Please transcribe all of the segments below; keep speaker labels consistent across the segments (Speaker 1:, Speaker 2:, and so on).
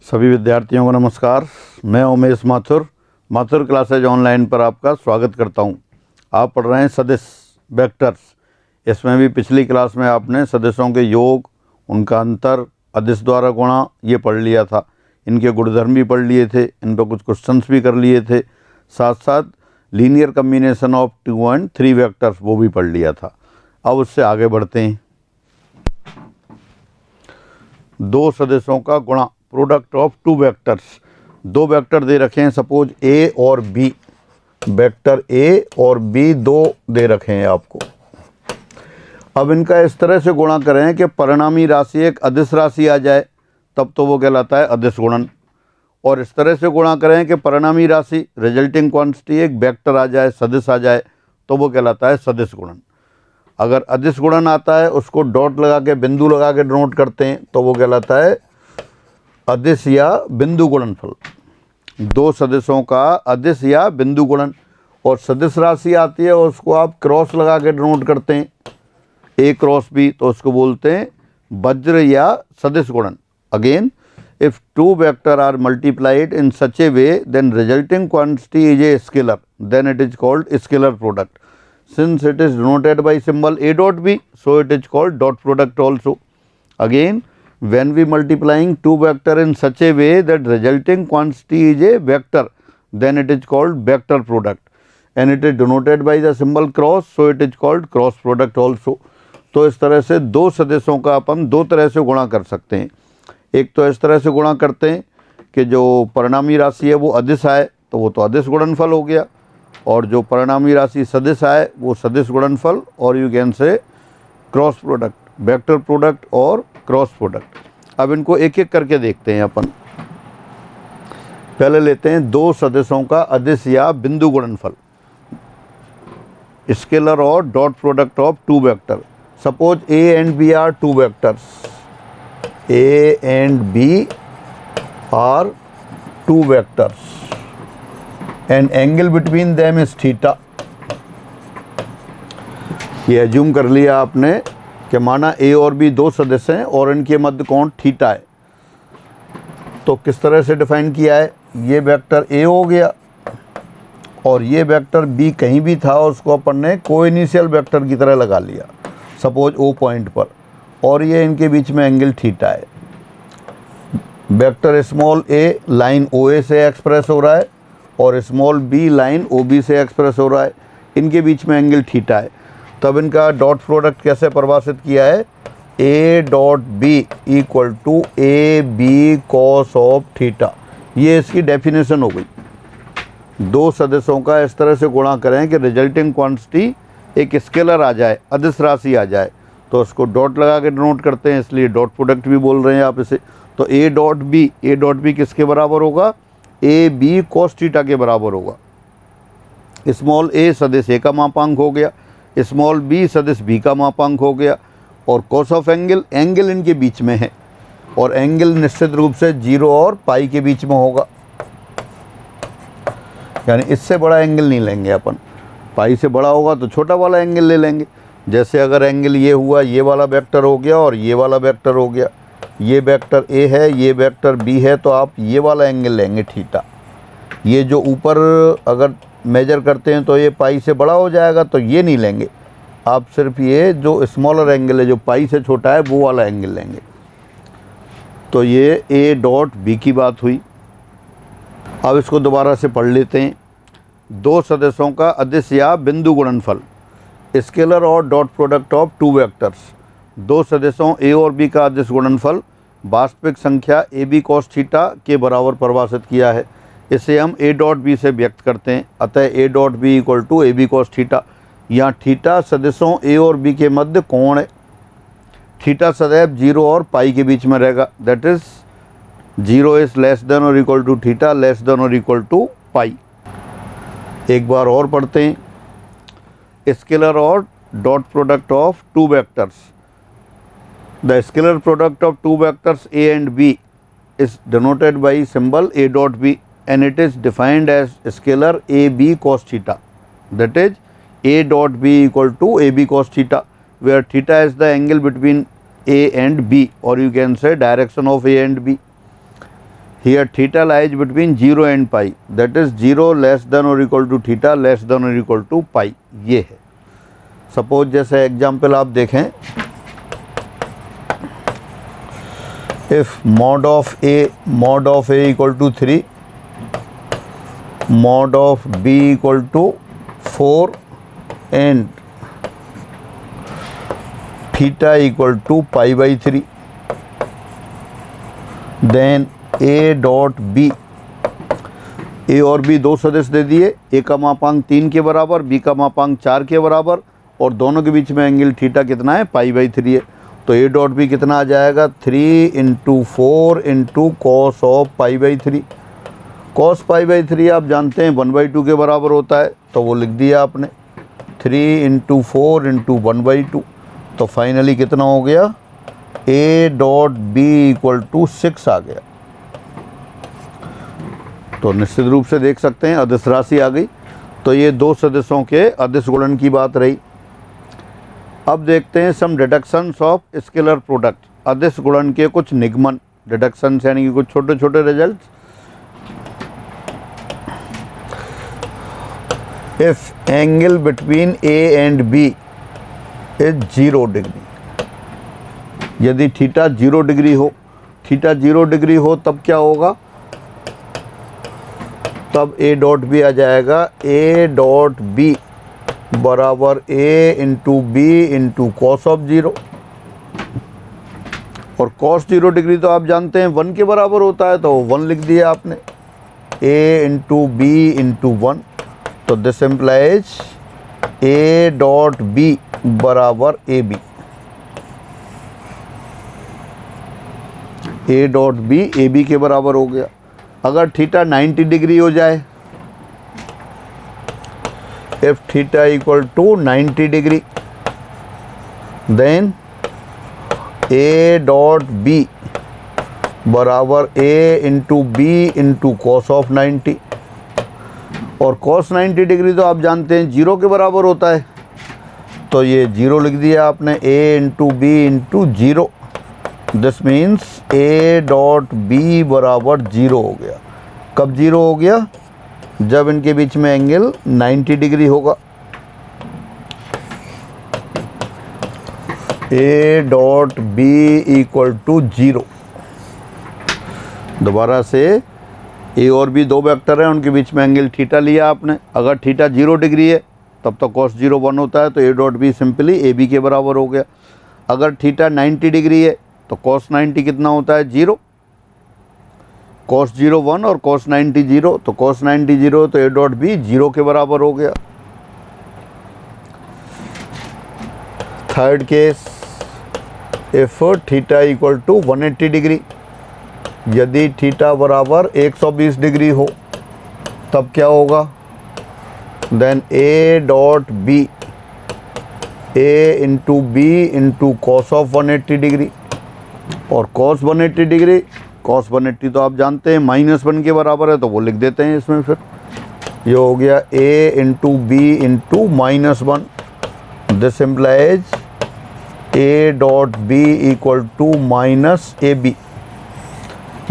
Speaker 1: सभी विद्यार्थियों को नमस्कार। मैं उमेश माथुर क्लासेज ऑनलाइन पर आपका स्वागत करता हूं। आप पढ़ रहे हैं सदिश वेक्टर्स। इसमें भी पिछली क्लास में आपने सदिशों के योग, उनका अंतर, अदिश द्वारा गुणा ये पढ़ लिया था। इनके गुणधर्म भी पढ़ लिए थे, इन पर कुछ क्वेश्चंस भी कर लिए थे। साथ साथ linear combination of 2 and 3 vectors वो भी पढ़ लिया था। अब उससे आगे बढ़ते हैं। दो सदिशों का गुणा, प्रोडक्ट ऑफ 2 वेक्टर्स। दो वेक्टर दे रखे हैं, सपोज ए और बी। वेक्टर ए और बी दो दे रखे हैं आपको। अब इनका इस तरह से गुणा करें कि परिणामी राशि एक अदिश राशि आ जाए, तब तो वो कहलाता है अदिश गुणन। और इस तरह से गुणा करें कि परिणामी राशि रिजल्टिंग क्वांटिटी एक वेक्टर आ जाए, सदिश आ जाए, तो वो कहलाता है सदिश गुणन। अगर अदिश गुणन आता है उसको डॉट लगा के, बिंदु लगा के डिनोट करते हैं, तो वो कहलाता है अदिश या बिंदु गुणनफल। दो सदिशों का अदिश या बिंदु गुणन। और सदिश राशि आती है उसको आप क्रॉस लगा के डिनोट करते हैं, ए क्रॉस बी, तो उसको बोलते हैं वज्र या सदिश गुणन। Again, if two vector are multiplied in such a way then resulting quantity is a scalar, then it is called scalar product. Since it is denoted by symbol A dot B, so it is called dot product also. Again, when we multiplying two vector in such a way that resulting quantity is a vector, then it is called vector product, and it is denoted by the symbol cross, so it is called cross product also. तो इस तरह से दो सदिशों का अपन दो तरह से गुणा कर सकते हैं। एक तो इस तरह से गुणा करते हैं कि जो परिणामी राशि है वो अदिश आए, तो वो तो अदिश गुणनफल हो गया, और जो परिणामी राशि सदिश आए वो सदिश गुणनफल, और यू कैन से क्रॉस प्रोडक्ट, वेक्टर प्रोडक्ट और क्रॉस प्रोडक्ट। अब इनको एक एक करके देखते हैं अपन। पहले लेते हैं दो सदिशों का अदिश या बिंदु गुणनफल, स्केलर और dot product of two vector. Suppose A and B are two vectors, A and B are two vectors and angle between them is theta. ये एज्यूम कर लिया आपने कि माना ए और बी दो सदस्य हैं और इनके मध्य कोण थीटा है। तो किस तरह से डिफाइन किया है, ये वेक्टर ए हो गया और ये वेक्टर बी कहीं भी था, उसको अपन ने को इनिशियल वेक्टर की तरह लगा लिया, सपोज ओ पॉइंट पर, और ये इनके बीच में एंगल थीटा है। Vector small A line O A से एक्सप्रेस हो रहा है और small B line O B से एक्सप्रेस हो रहा है, इनके बीच में एंगल थीटा है। तब इनका डॉट प्रोडक्ट कैसे परिभाषित किया है, A dot B equal to A B cos of theta. ये इसकी डेफिनेशन हो गई। दो सदस्यों का इस तरह से गुणा करें कि रिजल्टिंग क्वांटिटी एक स्केलर आ जाए, अदिश राशि आ जाए, तो उसको डॉट लगा के डिनोट करते हैं, इसलिए डॉट प्रोडक्ट भी बोल रहे हैं आप इसे। तो ए डॉट बी किसके बराबर होगा, ए बी कॉस थीटा के बराबर होगा। स्मॉल ए सदिश ए का मापांक हो गया, स्मॉल बी सदिश बी का मापांक हो गया, और कॉस ऑफ एंगल इनके बीच में है, और एंगल निश्चित रूप से 0 और पाई के बीच में होगा, यानी इससे बड़ा एंगल नहीं लेंगे अपन। पाई से बड़ा होगा तो छोटा वाला एंगल ले लेंगे। जैसे अगर एंगल ये हुआ, ये वाला वेक्टर हो गया और ये वाला वेक्टर हो गया, ये वेक्टर ए है, ये वेक्टर बी है, तो आप ये वाला एंगल लेंगे थीटा। ये जो ऊपर अगर मेजर करते हैं तो ये पाई से बड़ा हो जाएगा, तो ये नहीं लेंगे आप, सिर्फ ये जो स्मॉलर एंगल है जो पाई से छोटा है वो वाला एंगल लेंगे। तो ये ए डॉट बी की बात हुई। अब इसको दोबारा से पढ़ लेते हैं। दो सदस्यों का अदिश या बिंदु गुणनफल, स्केलर और dot product of two vectors. दो सदस्यों ए और बी का अदिश गुणनफल वास्तविक संख्या ए बी कॉस थीटा के बराबर परिभाषित किया है। इसे हम ए डॉट बी से व्यक्त करते हैं। अतः A dot B equal to A B cos theta. यहाँ थीटा सदस्यों ए और बी के मध्य कोण है। थीटा सदैव 0 और पाई के बीच में रहेगा, that is 0 is less than और equal to theta, less than और इक्वल टू पाई। एक बार और पढ़ते हैं। स्केलर और dot product of two vectors. The scalar product of two vectors A and B is denoted by symbol A dot B, and it is defined as scalar A B cos theta. That is A dot B equal to A B cos theta, where theta is the angle between A and B, or you can say direction of A and B. Here theta lies between 0 and pi, that is 0 less than or equal to theta less than or equal to pi। ये है। Suppose जैसे example आप देखें, if mod of a equal to 3, mod of b equal to 4 and theta equal to pi by 3, then a dot B, A और B दो सदिश दे दिए, ए का मापांक 3 के बराबर, बी का मापांक 4 के बराबर, और दोनों के बीच में एंगल थीटा कितना है, पाई बाई 3 है। तो ए डॉट बी कितना आ जाएगा, 3 into 4 into cos of pi by 3। Cos pi by 3 आप जानते हैं 1/2 के बराबर होता है, तो वो लिख दिया आपने 3 इंटू 4 इंटू 1/2। तो फाइनली कितना हो गया, A dot B equal to 6 आ गया। तो निश्चित रूप से देख सकते हैं अदिश राशि आ गई। तो ये दो सदिशों के अदिश गुणन की बात रही। अब देखते हैं सम डिडक्शंस ऑफ स्केलर प्रोडक्ट, अदिश गुणन के कुछ निगमन, डिडक्शंस यानी कि कुछ छोटे छोटे result. If angle between A and B is 0 degree, यदि थीटा 0 डिग्री हो, थीटा 0 डिग्री हो तब क्या होगा, तब ए डॉट बी आ जाएगा, ए डॉट बी बराबर A into B into cos of 0। और कॉस 0 डिग्री तो आप जानते हैं 1 के बराबर होता है, तो 1 लिख दिया आपने, ए इंटू बी इंटू 1। तो this implies A dot B बराबर A B, A dot B A B के बराबर हो गया। अगर थीटा 90 डिग्री हो जाए, if theta equal to 90 degree, then A dot B बराबर A into B into cos of 90। और कॉस 90 डिग्री तो आप जानते हैं 0 के बराबर होता है, तो ये 0 लिख दिया आपने, A into B into 0। This means A dot B बराबर 0 हो गया। कब 0 हो गया, जब इनके बीच में एंगल 90 डिग्री होगा। A dot B equal to 0। दोबारा से ए और बी दो वेक्टर हैं, उनके बीच में एंगल थीटा लिया आपने। अगर थीटा 0 डिग्री है तब तो cos 0 1 होता है, तो A dot B simply A B के बराबर हो गया। अगर थीटा 90 डिग्री है तो cos 90 कितना होता है, 0। cos 0 1 और cos 90 0, तो cos 90 0, तो ए डॉट बी 0 के बराबर हो गया। Third case, if theta equal to 180 degree, यदि थीटा बराबर 120 डिग्री हो तब क्या होगा, then A dot B A into B into cos of 180 degree. और cos 180 डिग्री, cos 180 तो आप जानते हैं -1 के बराबर है, तो वो लिख देते हैं इसमें। फिर ये हो गया a into B into -1। This implies a dot B equal to minus A B.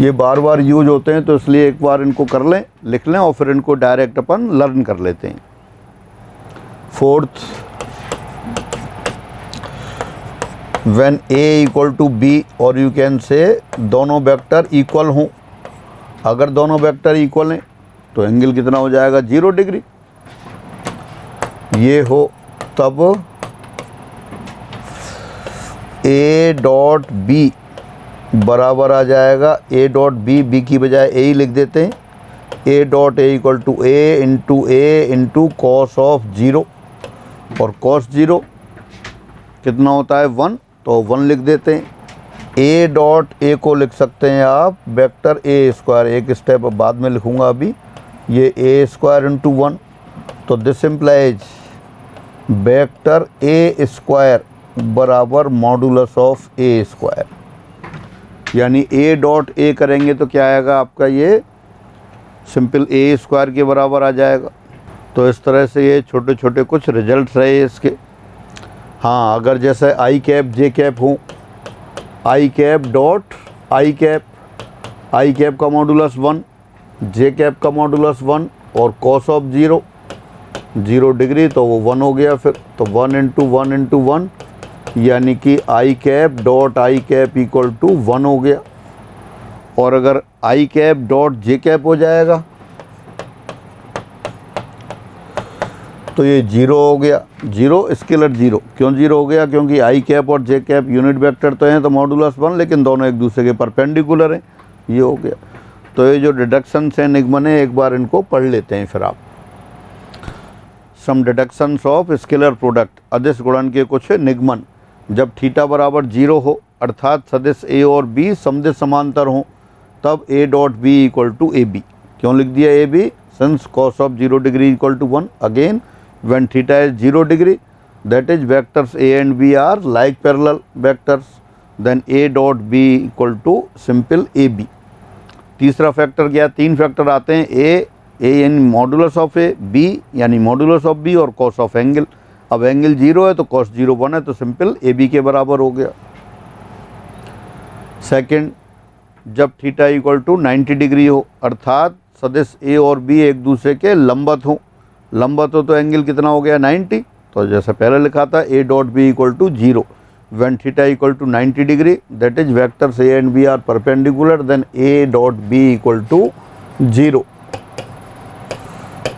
Speaker 1: ये बार बार यूज होते हैं, तो इसलिए एक बार इनको कर लें, लिख लें, और फिर इनको डायरेक्ट अपन लर्न कर लेते हैं। Fourth, when a equal to B, और यू कैन से दोनों वेक्टर इक्वल हों। अगर दोनों वेक्टर इक्वल हैं तो एंगल कितना हो जाएगा, 0 डिग्री। ये हो तब a डॉट बी बराबर आ जाएगा, a डॉट बी, बी की बजाय a ही लिख देते हैं, a dot A equal to A into cos of 0। और cos 0 कितना होता है, 1, तो 1 लिख देते हैं। a डॉट ए को लिख सकते हैं आप वेक्टर ए स्क्वायर, एक स्टेप बाद में लिखूंगा अभी, ये ए स्क्वायर इंटू 1। तो this implies vector A square बराबर मॉडुलस ऑफ ए स्क्वायर, यानी ए डॉट ए करेंगे तो क्या आएगा आपका, ये सिंपल ए स्क्वायर के बराबर आ जाएगा। तो इस तरह से ये छोटे छोटे कुछ रिजल्ट रहे इसके। हाँ, अगर जैसे आई कैप जे कैप हो, I cap dot I cap, I cap का मॉडुलस 1, जे कैप का मॉडुलस 1 और कॉस ऑफ 0 डिग्री, तो वो 1 हो गया। फिर तो 1 इंटू 1 इंटू 1 यानी कि I cap dot I cap equal to 1 हो गया। और अगर I cap dot J cap हो जाएगा तो ये 0 हो गया। 0 स्केलर 0 क्यों 0 हो गया? क्योंकि आई कैप और जे कैप यूनिट वेक्टर तो हैं, तो मॉडुलस 1, लेकिन दोनों एक दूसरे के परपेंडिकुलर हैं, ये हो गया। तो ये जो डिडक्शन है, निगमन है, एक बार इनको पढ़ लेते हैं फिर आप। सम डिडक्शंस ऑफ स्केलर प्रोडक्ट, अदिश गुणन के कुछ निगमन। जब थीटा बराबर 0 हो अर्थात सदिश ए और बी समदिश समांतर हों, तब A dot B equal to A B. क्यों लिख दिया A B? Since cos of 0 degree equal to 1, again when theta is 0 degree, that is vectors a and b are like parallel vectors, then a dot b equal to simple ab। तीसरा factor क्या? 3 factor आते हैं, a यानी modulus of a, b यानी modulus of b और cos of angle. अब angle 0 है तो कॉस 0 1 है, तो सिंपल ए बी के बराबर हो गया। सेकंड, जब थीटा इक्वल टू 90 डिग्री हो अर्थात सदिश ए और बी एक दूसरे के लंबवत हो। लंबवत हो तो एंगल कितना हो गया? 90। तो जैसा पहले लिखा था A dot B equal to 0 when theta equal to 90 degree, that is vectors A and B are perpendicular, then A dot B equal to 0।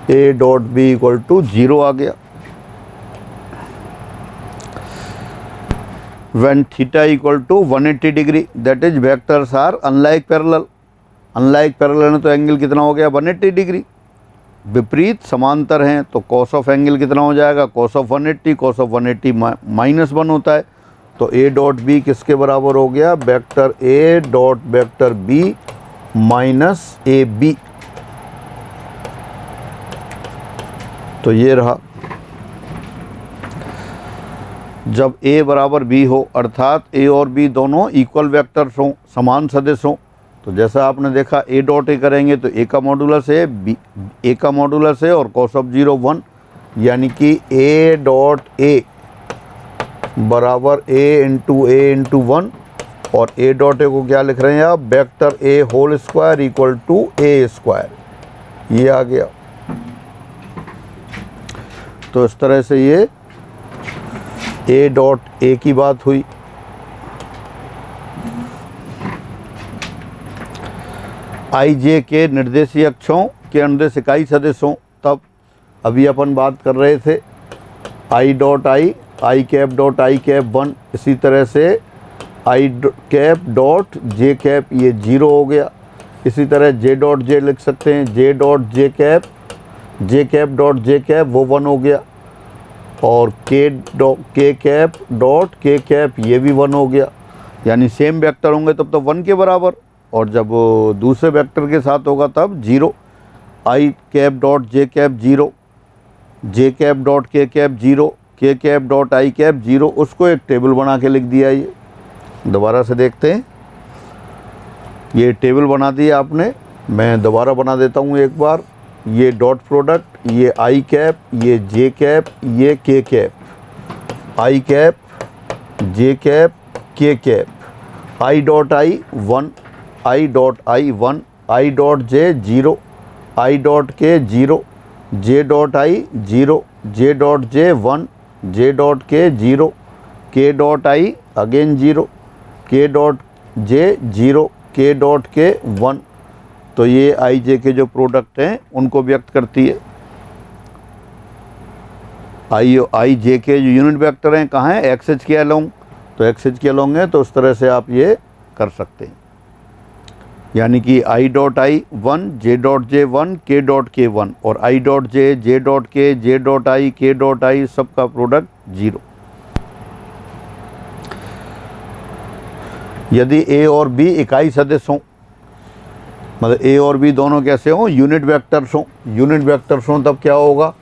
Speaker 1: A dot B equal to 0 आ गया। When theta equal to 180 degree, that is vectors are unlike parallel. Unlike parallel है तो angle कितना हो गया? 180 degree. विपरीत समांतर हैं तो कॉस ऑफ एंगल कितना हो जाएगा? कॉस ऑफ 180, कॉस ऑफ 180 -1 होता है, तो ए डॉट बी किसके बराबर हो गया? Vector A dot vector B minus A B. तो ये रहा। जब a बराबर b हो अर्थात a और b दोनों इक्वल वेक्टर्स हों, समान सदिश हों, तो जैसा आपने देखा a डॉट ए करेंगे तो a का मॉडुलस है, a का मॉडुलस है और कॉस ऑफ 0 1, यानी कि a डॉट ए बराबर a इंटू 1, और a डॉट ए को क्या लिख रहे हैं आप? Vector a whole square equal to a square, ये आ गया। तो इस तरह से ये a डॉट ए की बात हुई। आई जे के निर्देशीय अक्षों के अनुदेश इकाई सदिश हों, तब अभी अपन बात कर रहे थे I dot I cap dot I cap 1, इसी तरह से आई कैप डॉट जे कैप, ये 0 हो गया। इसी तरह जे डॉट जे लिख सकते हैं, J dot J cap dot J cap वो 1 हो गया। और के कैप डॉट के कैप ये भी 1 हो गया। यानी सेम वेक्टर होंगे तब तो 1 के बराबर, और जब दूसरे वेक्टर के साथ होगा तब 0। आई कैप डॉट जे कैप 0, जे कैप डॉट के कैप 0, के कैप डॉट आई कैप 0, उसको एक टेबल बना के लिख दिया। ये दोबारा से देखते हैं, ये टेबल बना दिया आपने, मैं दोबारा बना देता हूँ एक बार। ये डॉट प्रोडक्ट, ये आई कैप, ये जे कैप, ये के cap, I cap, J cap, के cap, I dot I 1, I dot I 1, I dot J 0, I dot के 0, J dot I 0, J dot J 1, J dot के 0, के डॉट आई अगेन 0, के dot J 0, के dot के 1। तो ये आई जे के जो प्रोडक्ट हैं उनको व्यक्त करती है। आई जे के जो यूनिट वेक्टर हैं कहाँ हैं? एक्स एच के अलोंग, तो एक्स एच के अलोंग है, तो उस तरह से आप ये कर सकते हैं। यानी कि I dot I 1, J dot J 1, के डॉट के 1, और I dot J, J dot के, जे डॉट आई, के डॉट आई, सबका प्रोडक्ट 0। यदि ए और बी इकाई सदिश हों, मतलब ए और बी दोनों कैसे हों? यूनिट वेक्टर्स हों। यूनिट वेक्टर्स हों तब क्या होगा?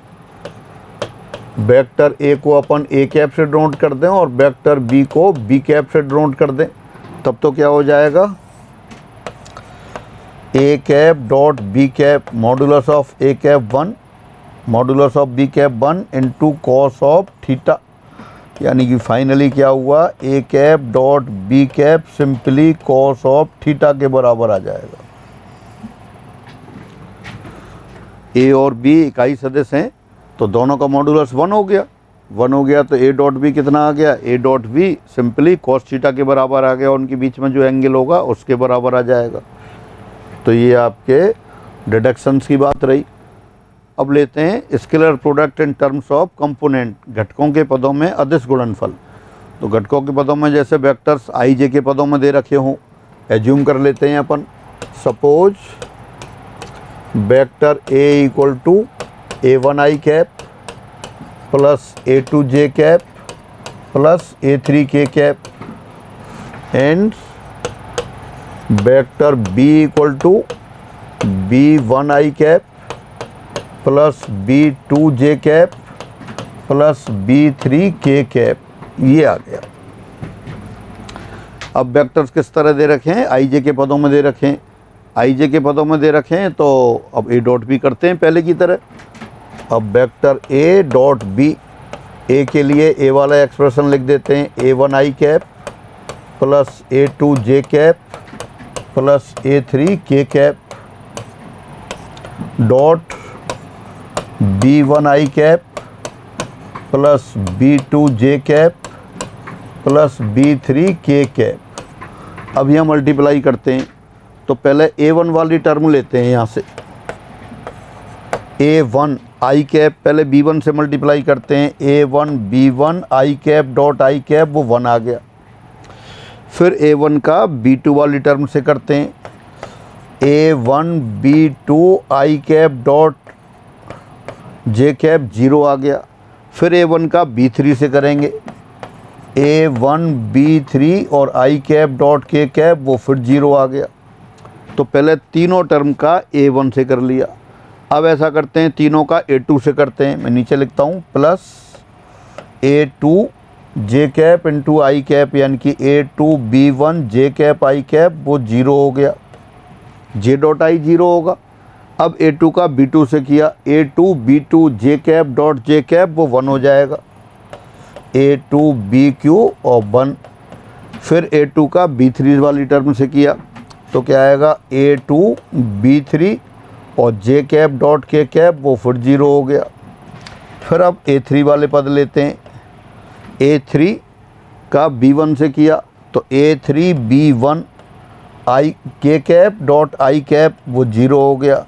Speaker 1: वेक्टर ए को अपन ए कैप से डिनोट कर दें और वेक्टर बी को बी कैप से डिनोट कर दें, तब तो क्या हो जाएगा? A cap dot B cap modulus of A cap 1, modulus of B cap 1 into cos of theta. यानी कि फाइनली क्या हुआ? A cap dot B cap simply cos of theta के बराबर आ जाएगा। ए और बी इकाई सदिश हैं तो दोनों का मॉडुलस 1 हो गया। 1 हो गया तो ए डॉट बी कितना आ गया, A dot B simply cos theta के बराबर आ गया, उनके बीच में जो एंगल होगा उसके बराबर आ जाएगा। तो ये आपके डिडक्शंस की बात रही। अब लेते हैं scalar product in terms of component, घटकों के पदों में अदिश गुणनफल। तो घटकों के पदों में जैसे वेक्टर्स आई जे के पदों में दे रखे हों, एज्यूम कर लेते हैं अपन, suppose vector A equal to A1 i cap plus A2 j cap plus A3 k cap and vector B equal to B1 i cap plus B2 j cap plus B3 k cap, ये आ गया। अब vectors किस तरह दे रखे हैं, आई जे के पदों में दे रखे हैं, आई जे के पदों में दे रखे हैं। तो अब ए डॉट बी करते हैं पहले की तरह। अब वेक्टर ए डॉट बी, ए के लिए ए वाला एक्सप्रेशन लिख देते हैं, A1 i cap plus A2 j cap plus A3 k cap dot B1 i cap plus B2 j cap plus B3 k cap. अब यहाँ मल्टीप्लाई करते हैं तो पहले A1 वाली टर्म लेते हैं, यहाँ से A1 i कैप पहले B1 से मल्टीप्लाई करते हैं, A1 B1 i cap dot i cap, वो 1 आ गया। फिर A1 का B2 वाली टर्म से करते हैं, A1 B2 i cap dot j cap 0 आ गया। फिर A1 का B3 से करेंगे, A1 B3 और i cap dot k cap, वो फिर 0 आ गया। तो पहले तीनों टर्म का A1 से कर लिया। अब ऐसा करते हैं तीनों का A2 से करते हैं, मैं नीचे लिखता हूँ plus A2 j cap into I cap, यानी कि A2 B1 j cap I cap, वो 0 हो गया, j डॉट आई 0 होगा। अब A2 का B2 से किया, A2 B2 j cap dot j cap, वो 1 हो जाएगा, A2 BQ और 1। फिर A2 का B3 वाली टर्म से किया तो क्या आएगा, A2 B3 और j cap dot k cap, वो फिर 0 हो गया। फिर अब A3 वाले पद लेते हैं, A3 का B1 से किया तो A3 B1 i k cap dot i cap, वो 0 हो गया।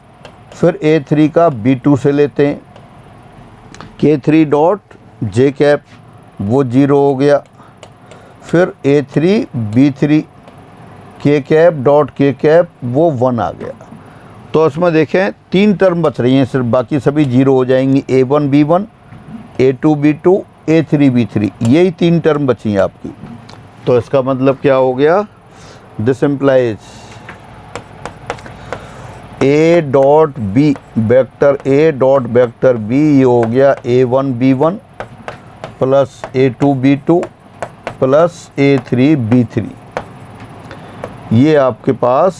Speaker 1: फिर A3 का B2 से लेते हैं, K3 डॉट j कैप, वो 0 हो गया। फिर A3 B3 k cap dot k cap, वो 1 आ गया। तो इसमें देखें 3 टर्म बच रही हैं सिर्फ, बाकी सभी 0 हो जाएंगी, A1 B1 A2 B2 A3 B3, यही 3 टर्म बची हैं आपकी। तो इसका मतलब क्या हो गया, this implies A dot B vector A dot vector B, ये हो गया A1 B1 plus A2 B2 plus A3 B3। ये आपके पास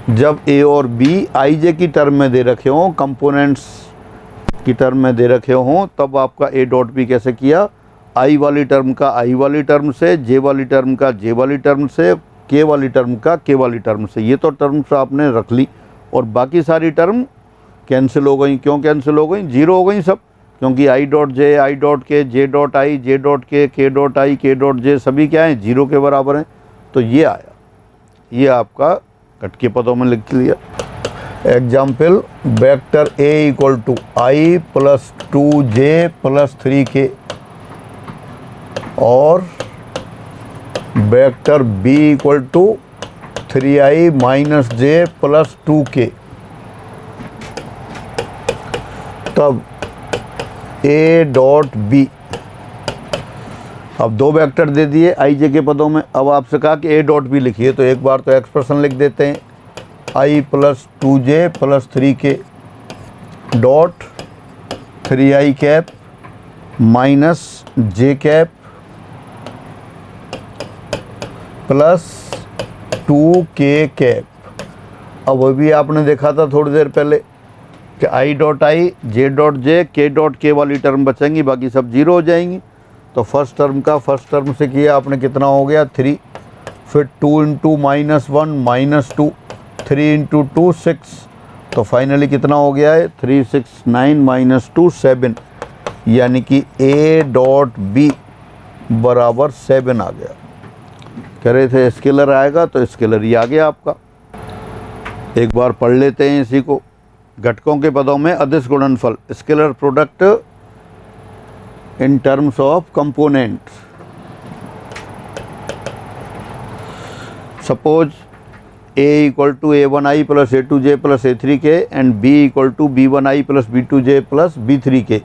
Speaker 1: जब A और B आई जे की टर्म में दे रखे हों, कंपोनेंट्स की टर्म में दे रखे हों, तब आपका A डॉट B कैसे किया, आई वाली टर्म का आई वाली टर्म से, जे वाली टर्म का जे वाली टर्म से, के वाली टर्म का के वाली टर्म से। ये तो टर्म्स आपने रख ली और बाकी सारी टर्म कैंसिल हो गई। क्यों कैंसिल हो गई, 0 हो गई सब, क्योंकि I dot J, I dot के, J dot I, J dot के डॉट आई, के डॉट जे, सभी क्या हैं, 0 के बराबर हैं। तो ये आया, ये आपका घट के पदों में लिख लिया। Example, vector A equal to I plus 2j plus 3k और vector B equal to 3i minus j plus 2k। तब A डॉट B, अब 2 वेक्टर दे दिए आई जे के पदों में। अब आपसे कहा कि A डॉट B लिखिए, तो एक बार तो एक्सप्रेशन लिख देते हैं, i plus 2j plus 3k dot 3i cap minus j cap plus 2k cap. अब वो भी आपने देखा था थोड़ी देर पहले कि i dot I, j dot J, k dot k वाली टर्म बचेंगी, बाकी सब 0 हो जाएंगी। तो फर्स्ट टर्म का फर्स्ट टर्म से किया आपने, कितना हो गया 3, फिर 2 इंटू -1 -2, 3 इंटू 2 6, तो फाइनली कितना हो गया है 369 माइनस 2 7, यानी कि ए डॉट बी बराबर 7 आ गया। कह रहे थे स्केलर आएगा, तो स्केलर ही आ गया आपका। एक बार पढ़ लेते हैं इसी को। घटकों के पदों में अदिश गुणनफल, scalar product in terms of components. Suppose a equal to a1i plus a2j plus a3k and b equal to b1i plus b2j plus b3k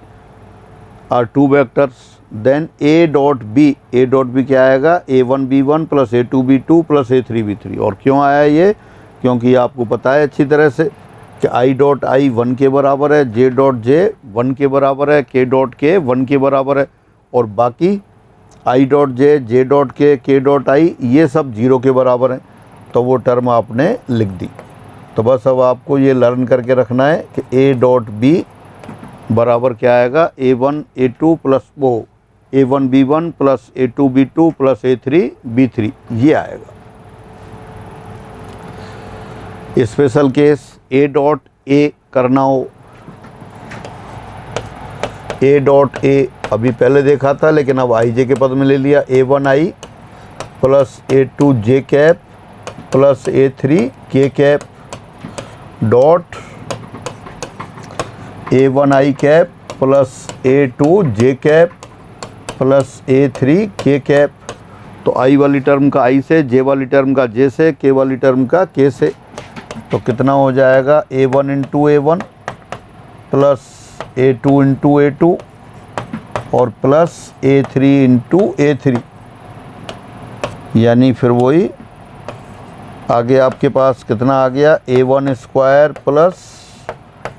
Speaker 1: are two vectors, then a dot b क्या आएगा a1b1 plus a2b2 plus a3b3। और क्यों आया ये? क्योंकि आपको पता है अच्छी तरह से कि i डॉट i 1 के बराबर है, j डॉट j 1 के बराबर है, k डॉट k 1 के बराबर है, और बाकी i dot j dot k dot i ये सब 0 के बराबर हैं। तो वो टर्म आपने लिख दी। तो बस अब आपको ये लर्न करके रखना है कि a डॉट b बराबर क्या आएगा a1 a2 प्लस वो a1 b1 plus a2 b2 plus a3 b3 ये आएगा। Special case a dot a करना हो, a डॉट a अभी पहले देखा था, लेकिन अब i j के पद में ले लिया। a1i plus a2j cap plus a3k cap dot a1i cap plus a2j cap plus a3k cap. तो i वाली टर्म का i से, j वाली टर्म का j से, k वाली टर्म का k से। तो कितना हो जाएगा a1 into a1 plus a2 into a2 और प्लस a3 इंटू a3, यानी फिर वही आगे आपके पास कितना आ गया a1 square plus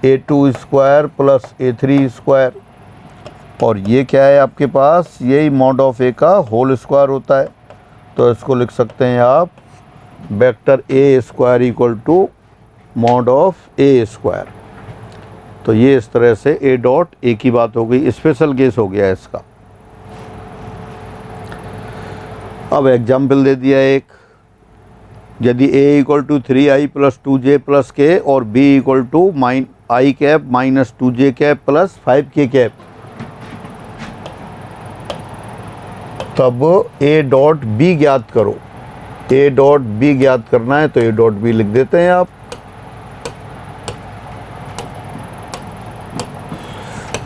Speaker 1: a2 square plus a3 square. और ये क्या है आपके पास, यही मॉड ऑफ a का होल स्क्वायर होता है। तो इसको लिख सकते हैं आप vector a square equal to mod of a square. तो ये इस तरह से a डॉट a की बात हो गई, स्पेशल केस हो गया इसका। अब एग्जाम्पल दे दिया एक, यदि a equal to 3i plus 2j plus k और b equal to i cap minus 2j cap plus 5k cap, तब a डॉट b ज्ञात करो। a डॉट b ज्ञात करना है तो a डॉट b लिख देते हैं आप।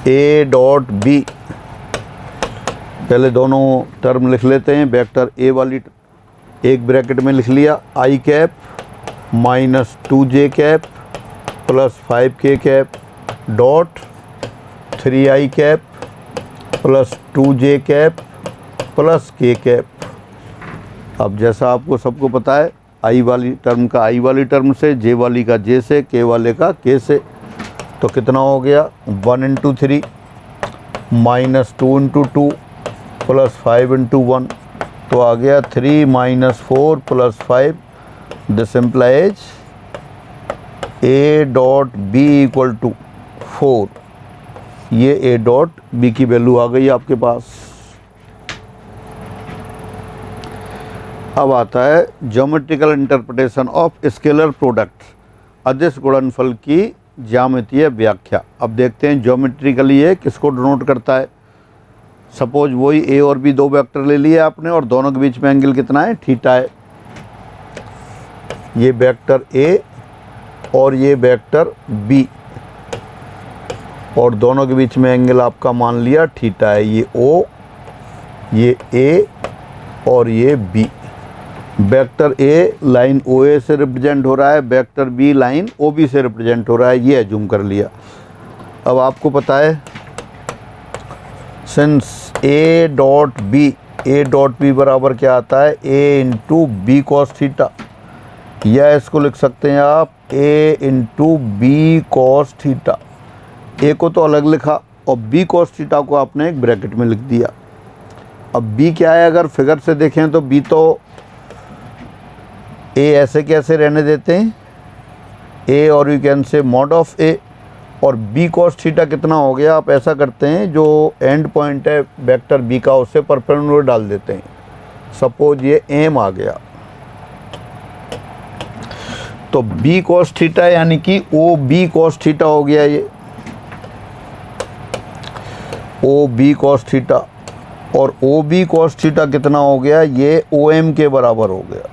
Speaker 1: a डॉट b पहले दोनों टर्म लिख लेते हैं। वेक्टर a वाली एक ब्रैकेट में लिख लिया i cap minus 2j cap plus 5k cap dot 3i cap plus 2j cap plus k cap. अब जैसा आपको सबको पता है i वाली टर्म का i वाली टर्म से, j वाली का j से, k वाले का k से। तो कितना हो गया 1 into 3 minus 2 into 2 plus 5 into 1, तो आ गया 3 minus 4 plus 5। This implies a dot b equal to 4। ये a डॉट b की वैल्यू आ गई आपके पास। अब आता है geometrical interpretation of scalar product, अदिश गुणनफल की ज्यामितीय व्याख्या। अब देखते हैं ज्योमेट्रिकली ये किसको डिनोट करता है। सपोज वही a और b दो वेक्टर ले लिए आपने और दोनों के बीच में एंगल कितना है, थीटा है। ये वेक्टर a और ये वेक्टर b और दोनों के बीच में एंगल आपका मान लिया थीटा है। ये o, ये a और ये b। Vector a line OA से रिप्रेजेंट हो रहा है, वेक्टर b लाइन OB से रिप्रेजेंट हो रहा है, ये एज्यूम कर लिया। अब आपको पता है सिंस a डॉट b बराबर क्या आता है a into B cos theta, या इसको लिख सकते हैं आप a into B cos theta. a को तो अलग लिखा और b कॉस थीटा को आपने एक ब्रैकेट में लिख दिया। अब b क्या है, अगर फिगर से देखें तो b तो a ऐसे कैसे रहने देते हैं a और you can say mod of a, और b कॉस थीटा कितना हो गया, आप ऐसा करते हैं जो एंड पॉइंट है वेक्टर b का उससे परपेंडिकुलर डाल देते हैं। सपोज ये m आ गया, तो बी कॉस थीटा यानी कि ओ बी कॉस थीटा हो गया, ये ओ बी कॉस थीटा, और ओ बी कॉस थीटा कितना हो गया, ये ओ एम के बराबर हो गया।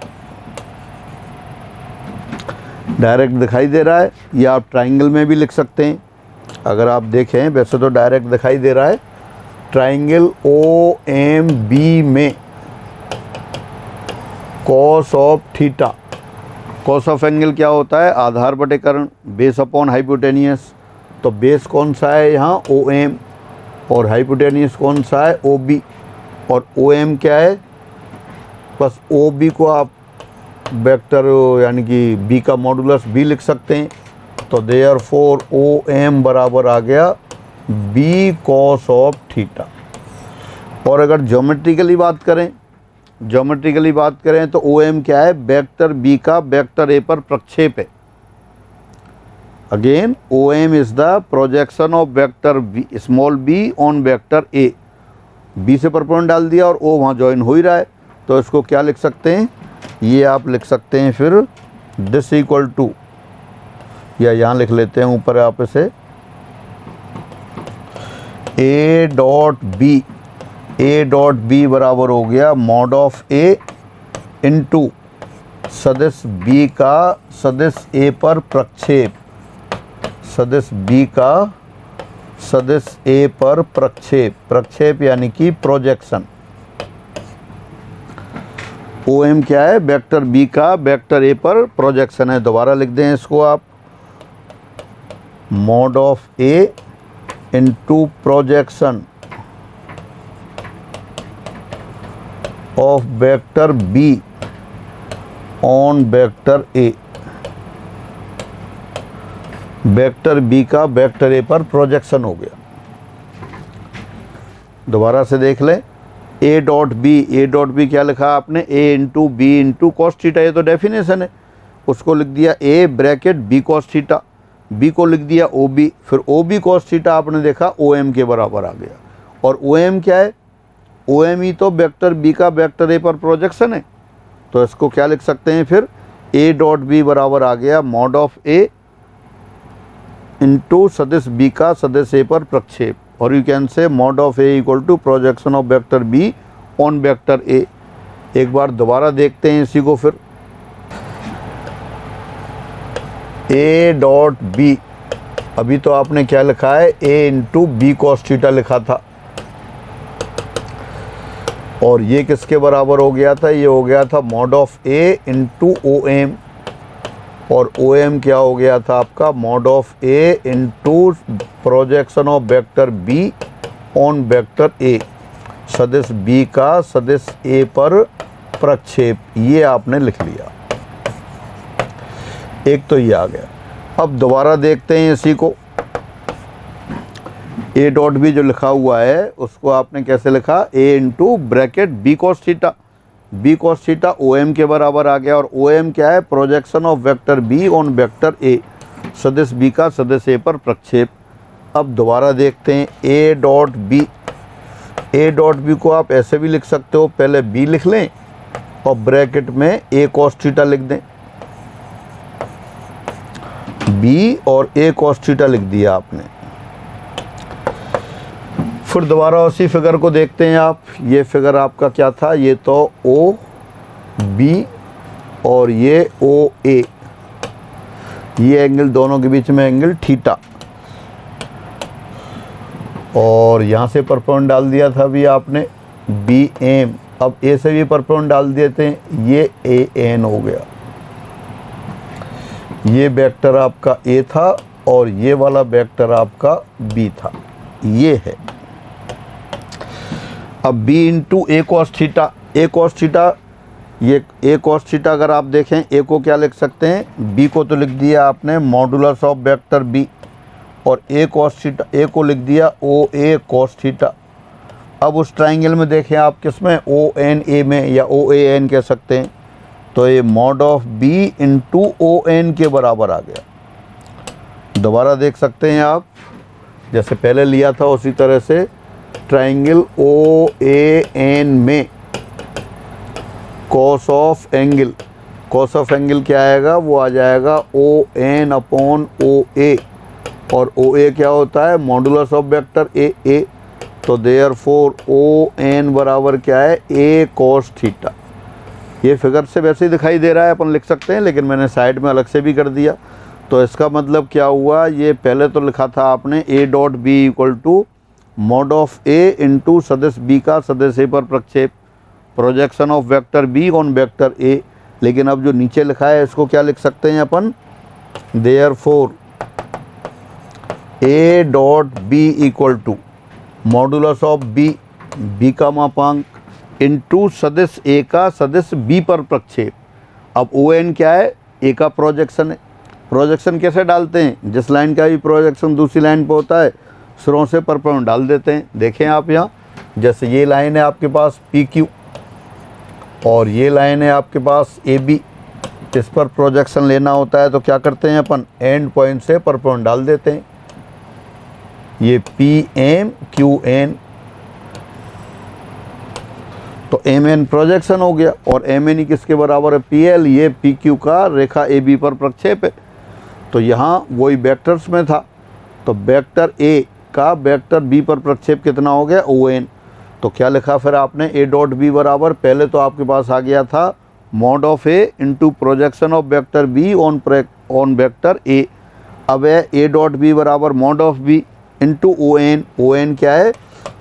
Speaker 1: डायरेक्ट दिखाई दे रहा है, या आप ट्राइंगल में भी लिख सकते हैं। अगर आप देखें वैसे तो डायरेक्ट दिखाई दे रहा है, ट्राइंगल ओ एम बी में cos of theta, cos of angle क्या होता है, आधार बटे कर्ण, बेस अपॉन हाइपोटेनियस। तो बेस कौन सा है यहाँ, ओ एम, और हाइपोटेनियस कौन सा है, ओ बी, और ओ एम क्या है, बस ओ बी को आप वेक्टर यानी कि बी का मॉडुलस बी लिख सकते हैं। तो देयरफॉर ओ एम बराबर आ गया बी कॉस ऑफ थीटा। और अगर ज्योमेट्रिकली बात करें, तो ओ एम क्या है, वेक्टर बी का वेक्टर ए पर प्रक्षेप है। Again O M is the projection of vector B small B on vector A. B से परपेंडिकुलर डाल दिया और ओ वहाँ ज्वाइन हो ही रहा है, तो इसको क्या लिख सकते हैं, ये आप लिख सकते हैं फिर दिस इक्वल टू, या यहाँ लिख लेते हैं ऊपर आप इसे ए डॉट बी बराबर हो गया मॉड ऑफ ए इंटू सदिश बी का सदिश ए पर प्रक्षेप, सदिश बी का सदिश ए पर प्रक्षेप यानी कि प्रोजेक्शन। ओ एम क्या है, वेक्टर बी का वेक्टर ए पर प्रोजेक्शन है। दोबारा लिख दें इसको आप, mod of A into projection of vector B on vector A, vector B का वेक्टर ए पर प्रोजेक्शन हो गया। दोबारा से देख लें, ए डॉट बी क्या लिखा आपने, A into B into cos theta, ये तो डेफिनेशन है। उसको लिख दिया A bracket B cos theta, B को लिख दिया ओ बी, फिर ओ बी कॉस थीटा आपने देखा ओ एम के बराबर आ गया। और ओ एम क्या है, ओ एम ही तो वेक्टर बी का वेक्टर ए पर प्रोजेक्शन है। तो इसको क्या लिख सकते हैं फिर, ए डॉट बी बराबर आ गया मॉड ऑफ ए इंटू सदिश बी का सदिश ए पर प्रक्षेप, और you can say mod of A equal to projection of vector B on vector A. एक बार दोबारा देखते हैं इसी को फिर, ए डॉट बी, अभी तो आपने क्या लिखा है, ए इंटू बी कॉस थीटा लिखा था, और ये किसके बराबर हो गया था, ये हो गया था mod of A into O M, और ओ एम क्या हो गया था आपका, mod of A into projection of vector B on vector A, सदिश बी का सदिश ए पर प्रक्षेप। ये आपने लिख लिया, एक तो ये आ गया। अब दोबारा देखते हैं इसी को, ए डॉट बी जो लिखा हुआ है उसको आपने कैसे लिखा, A into bracket B cos theta O M के बराबर आ गया। और ओ एम क्या है, projection of vector B on vector A, सदिश बी का सदिश ए पर प्रक्षेप। अब दोबारा देखते हैं, ए डॉट बी को आप ऐसे भी लिख सकते हो, पहले बी लिख लें और ब्रैकेट में ए कॉस थीटा लिख दें, बी और ए कॉस थीटा लिख दिया आपने। फिर दोबारा उसी फिगर को देखते हैं आप, ये फिगर आपका क्या था, ये तो ओ बी और ये ओ ए, ये एंगल दोनों के बीच में एंगल थीटा, और यहाँ से परपेंडिकुलर डाल दिया था अभी आपने बी एम, अब ए से भी परपेंडिकुलर डाल देते हैं, ये ए एन हो गया। ये वेक्टर आपका ए था और ये वाला वेक्टर आपका बी था, ये है। अब b इंटू ए कॉस थीटा, ये ए कॉस थीटा अगर आप देखें, ए को क्या लिख सकते हैं, b को तो लिख दिया आपने मॉडुलस ऑफ वेक्टर b, और ए कॉस थीटा, ए को लिख दिया ओ ए कॉस थीटा। अब उस ट्राइंगल में देखें आप किसमें, ओ एन ए में, या ओ ए एन कह सकते हैं, तो ये mod of b into O N के बराबर आ गया। दोबारा देख सकते हैं आप, जैसे पहले लिया था उसी तरह से, ट्राइंगल ओ ए एन में cos of cos of angle क्या आएगा, वो आ जाएगा ON अपॉन OA, और OA क्या होता है, मॉडुलस ऑफ वेक्टर A। तो देयरफॉर ON बराबर क्या है, A cos थीटा। ये फिगर से वैसे ही दिखाई दे रहा है, अपन लिख सकते हैं, लेकिन मैंने साइड में अलग से भी कर दिया। तो इसका मतलब क्या हुआ, ये पहले तो लिखा था आपने A dot B equal to mod of A into सदिश B का सदिश A पर प्रक्षेप, projection of vector B on vector A। लेकिन अब जो नीचे लिखा है इसको क्या लिख सकते हैं अपन, therefore A dot B equal to modulus of B का मापांक इंटू सदिश A का सदिश B पर प्रक्षेप। अब ON क्या है, A का प्रोजेक्शन है। प्रोजेक्शन कैसे डालते हैं, जिस लाइन का भी प्रोजेक्शन दूसरी लाइन पे होता है सिरों से परपेंडिकुलर डाल देते हैं। देखें आप यहाँ, जैसे ये लाइन है आपके पास PQ और ये लाइन है आपके पास AB, इस पर प्रोजेक्शन लेना होता है तो क्या करते हैं अपन, एंड पॉइंट से परपेंडिकुलर डाल देते हैं। ये PM QN, तो MN प्रोजेक्शन हो गया, और MN किसके बराबर है, PL, ये PQ का रेखा AB पर प्रक्षेप है। तो यहाँ वही वेक्टर्स में था, तो वेक्टर A का वेक्टर B पर प्रक्षेप कितना हो गया, ON। तो क्या लिखा फिर आपने, A डॉट B बराबर, पहले तो आपके पास आ गया था mod of A into projection of vector B on vector A। अब है A डॉट B बराबर mod of B into ON। ON क्या है,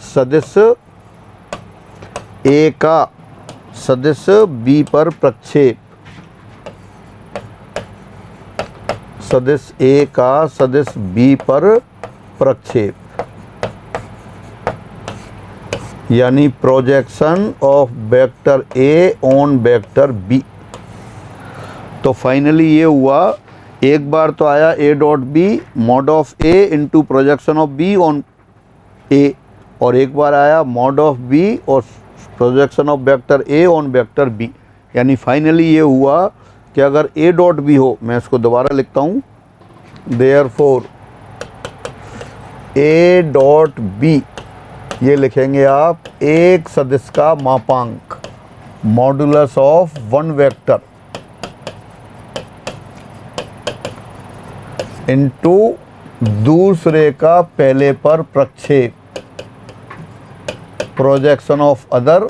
Speaker 1: सदिश A का सदिश B पर प्रक्षेप, सदिश A का सदिश B पर प्रक्षेप, यानी projection of vector A on vector B। तो फाइनली ये हुआ, एक बार तो आया A dot B mod of A into projection of B on A, और एक बार आया मॉड ऑफ B और projection of vector A on vector B। यानी फाइनली ये हुआ कि अगर A डॉट B हो, मैं इसको दोबारा लिखता हूँ, देयरफॉर A डॉट B, ये लिखेंगे आप एक सदिश का मापांक modulus of one vector into दूसरे का पहले पर प्रक्षेप, projection of other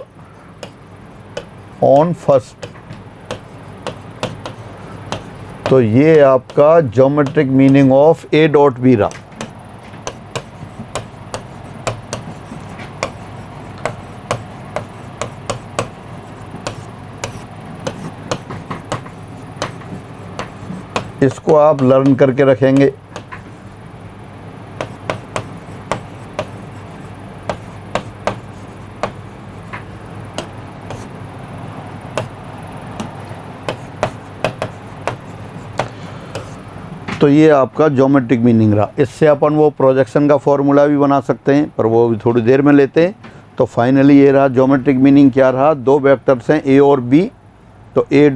Speaker 1: on first. तो ये आपका geometric meaning of A dot B रहा। इसको आप लर्न करके रखेंगे। तो ये आपका ज्योमेट्रिक मीनिंग रहा। इससे अपन वो प्रोजेक्शन का फॉर्मूला भी बना सकते हैं, पर वो भी थोड़ी देर में लेते हैं। तो फाइनली ये रहा ज्योमेट्रिक मीनिंग, क्या रहा, दो वेक्टर्स हैं A और B। तो A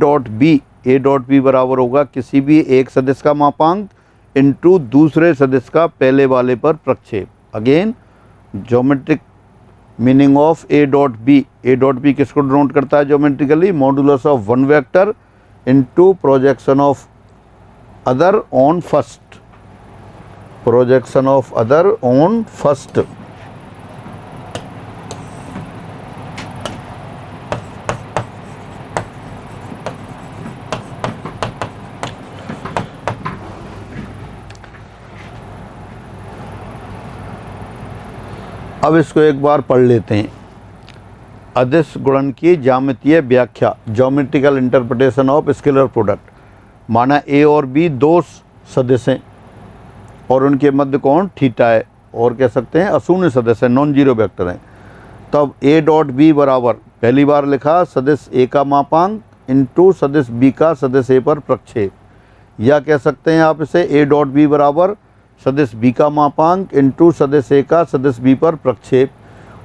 Speaker 1: डॉट बी बराबर होगा किसी भी एक सदिश का मापांक इनटू दूसरे सदिश का पहले वाले पर प्रक्षेप। Again geometric meaning of A dot B किसको डिनोट करता है geometrically, modulus of one vector into projection of other on first, projection of other on first. अब इसको एक बार पढ़ लेते हैं। अदिश गुणन की ज्यामितीय व्याख्या, geometrical interpretation of scalar product. माना A और B दो सदिश हैं और उनके मध्य कोण थीटा है, और कह सकते हैं अशून्य सदिश है, नॉन जीरो वेक्टर हैं। तब A डॉट बी बराबर, पहली बार लिखा सदिश A का मापांक इंटू सदिश B का सदिश A पर प्रक्षेप, या कह सकते हैं आप इसे A डॉट बी बराबर सदिश B का मापांक इंटू सदिश A का सदिश B पर प्रक्षेप।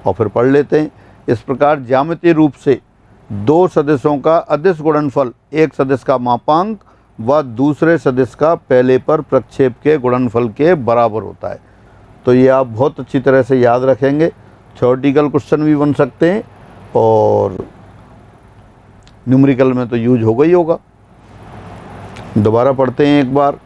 Speaker 1: और फिर पढ़ लेते हैं। इस प्रकार ज्यामितीय रूप से दो सदिशों का अदिश गुणनफल एक सदिश का मापांक व दूसरे सदिश का पहले पर प्रक्षेप के गुणनफल के बराबर होता है। तो ये आप बहुत अच्छी तरह से याद रखेंगे। थ्योरेटिकल क्वेश्चन भी बन सकते हैं और न्यूमेरिकल में तो यूज होगा ही होगा। दोबारा पढ़ते हैं एक बार।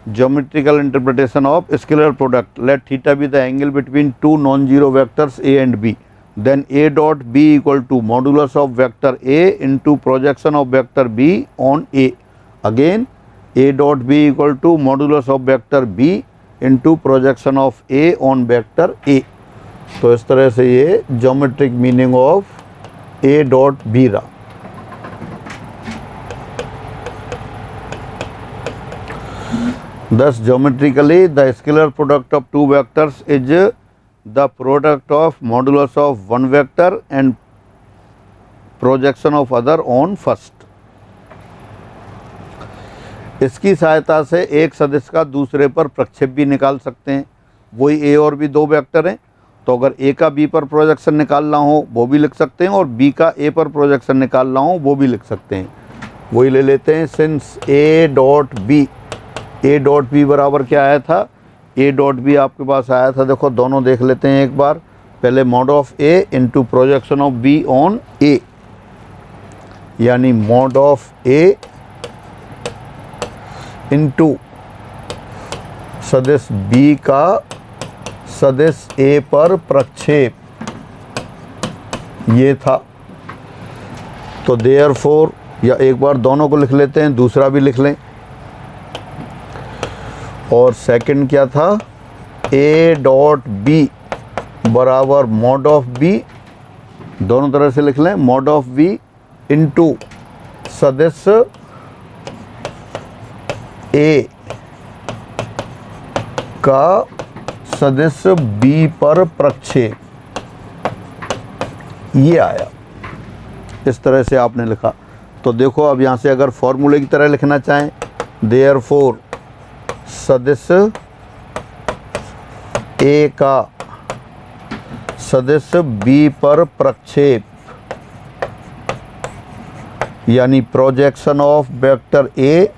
Speaker 1: Geometrical interpretation of scalar product, let theta be the angle between two non zero vectors A and B, then a dot b equal to modulus of vector a into projection of vector b on a. Again a dot b equal to modulus of vector b into projection of a on vector a. तो इस तरह से ये geometric meaning of a dot b रहा। Thus geometrically the scalar product of two vectors is the product of modulus of one vector and projection of other on first. इसकी सहायता से एक सदिश का दूसरे पर प्रक्षेप भी निकाल सकते हैं। वही ए और बी दो वेक्टर हैं, तो अगर ए का बी पर प्रोजेक्शन निकालना हो वो भी लिख सकते हैं, और बी का ए पर प्रोजेक्शन निकालना हो वो भी लिख सकते हैं। वही ले लेते हैं। सिंस ए डॉट बी बराबर क्या आया था, ए डॉट बी आपके पास आया था, देखो दोनों देख लेते हैं एक बार। पहले mod of A into projection of B on A, यानी मॉड ऑफ ए इंटू सदिश बी का सदिश ए पर प्रक्षेप, ये था। तो देयरफॉर, या एक बार दोनों को लिख लेते हैं, दूसरा भी लिख लें। और सेकंड क्या था, ए डॉट बी बराबर मॉड ऑफ बी, दोनों तरह से लिख लें, मॉड ऑफ बी इंटू सदिश ए का सदिश बी पर प्रक्षेप, ये आया। इस तरह से आपने लिखा। तो देखो अब यहाँ से अगर फॉर्मूले की तरह लिखना चाहें, देयरफॉर सदिश ए का सदिश बी पर प्रक्षेप, यानी projection of vector A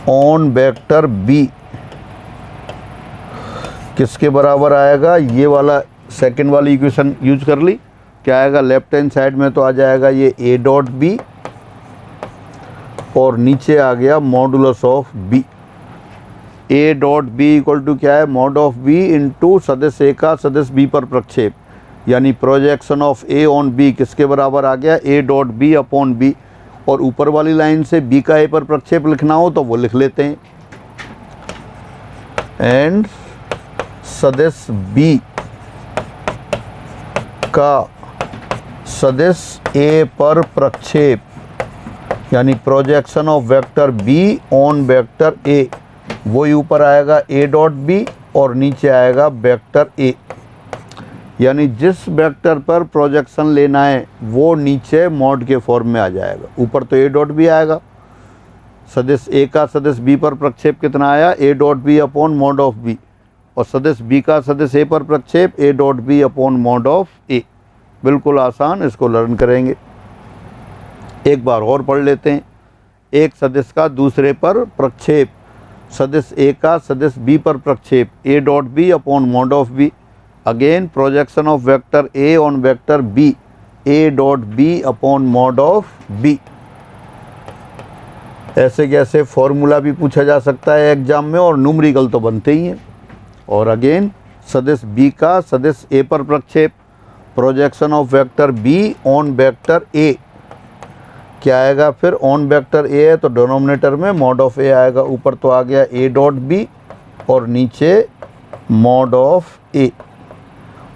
Speaker 1: on vector B, किसके बराबर आएगा, ये वाला सेकंड वाली इक्वेशन यूज कर ली। क्या आएगा, लेफ्ट हैंड साइड में तो आ जाएगा ये ए डॉट बी, और नीचे आ गया modulus of B. A dot B equal to क्या है, मॉड ऑफ बी इंटू सदिश ए का सदिश बी पर प्रक्षेप, यानी projection of A on B किसके बराबर आ गया, A dot B upon B. और ऊपर वाली लाइन से बी का ए पर प्रक्षेप लिखना हो तो वो लिख लेते हैं। एंड सदिश बी का सदिश ए पर प्रक्षेप, यानी projection of vector B on vector ए, वही ऊपर आएगा ए डॉट बी और नीचे आएगा वेक्टर ए। यानी जिस वेक्टर पर प्रोजेक्शन लेना है वो नीचे मॉड के फॉर्म में आ जाएगा। ऊपर तो ए डॉट बी आएगा, सदिश ए का सदिश बी पर प्रक्षेप कितना आया, A dot B upon mod of B, और सदिश बी का सदिश ए पर प्रक्षेप A dot B upon mod of A. बिल्कुल आसान, इसको लर्न करेंगे। एक बार और पढ़ लेते हैं। एक सदिश का दूसरे पर प्रक्षेप, सदिश ए का सदिश बी पर प्रक्षेप, A dot B upon mod of B. Again projection of vector A on vector B, A dot B upon mod of B. ऐसे कैसे फॉर्मूला भी पूछा जा सकता है एग्जाम में, और न्यूमेरिकल तो बनते ही हैं। और अगेन सदिश बी का सदिश ए पर प्रक्षेप, projection of vector B on vector ए, क्या आएगा फिर, ऑन वेक्टर ए है तो डिनोमिनेटर में मॉड ऑफ ए आएगा। ऊपर तो आ गया ए डॉट बी और नीचे मॉड ऑफ ए।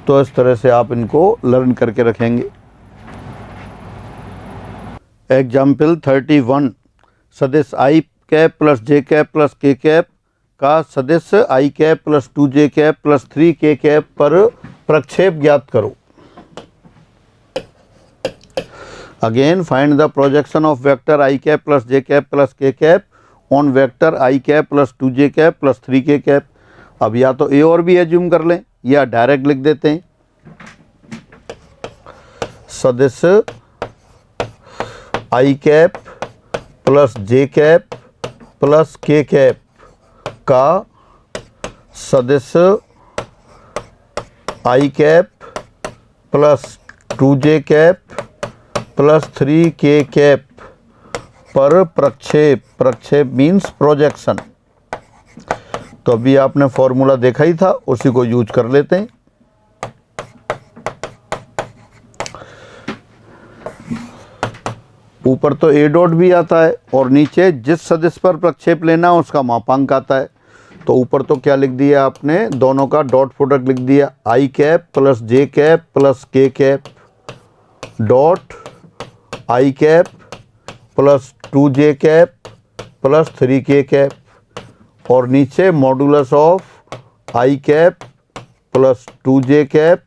Speaker 1: तो इस तरह से आप इनको लर्न करके रखेंगे। एग्जाम्पल 31, सदिश i cap plus j cap plus k cap का सदिश i cap plus 2j cap plus 3k cap पर प्रक्षेप ज्ञात करो। Again find the projection of vector i cap plus j cap plus k cap on vector i cap plus 2j cap plus 3k cap. अब या तो ए और B assume कर लें या डायरेक्ट लिख देते हैं। सदिश i cap plus j cap plus k cap का सदिश i cap plus 2j cap plus 3k cap पर प्रक्षेप, प्रक्षेप मीन्स प्रोजेक्शन। तो अभी आपने फॉर्मूला देखा ही था, उसी को यूज कर लेते हैं। ऊपर तो ए डॉट भी आता है और नीचे जिस सदिश पर प्रक्षेप लेना है उसका मापांक आता है। तो ऊपर तो क्या लिख दिया आपने, दोनों का डॉट प्रोडक्ट लिख दिया, आई cap plus j cap plus k cap dot I cap plus 2j cap plus 3k cap और नीचे modulus of I cap plus 2j cap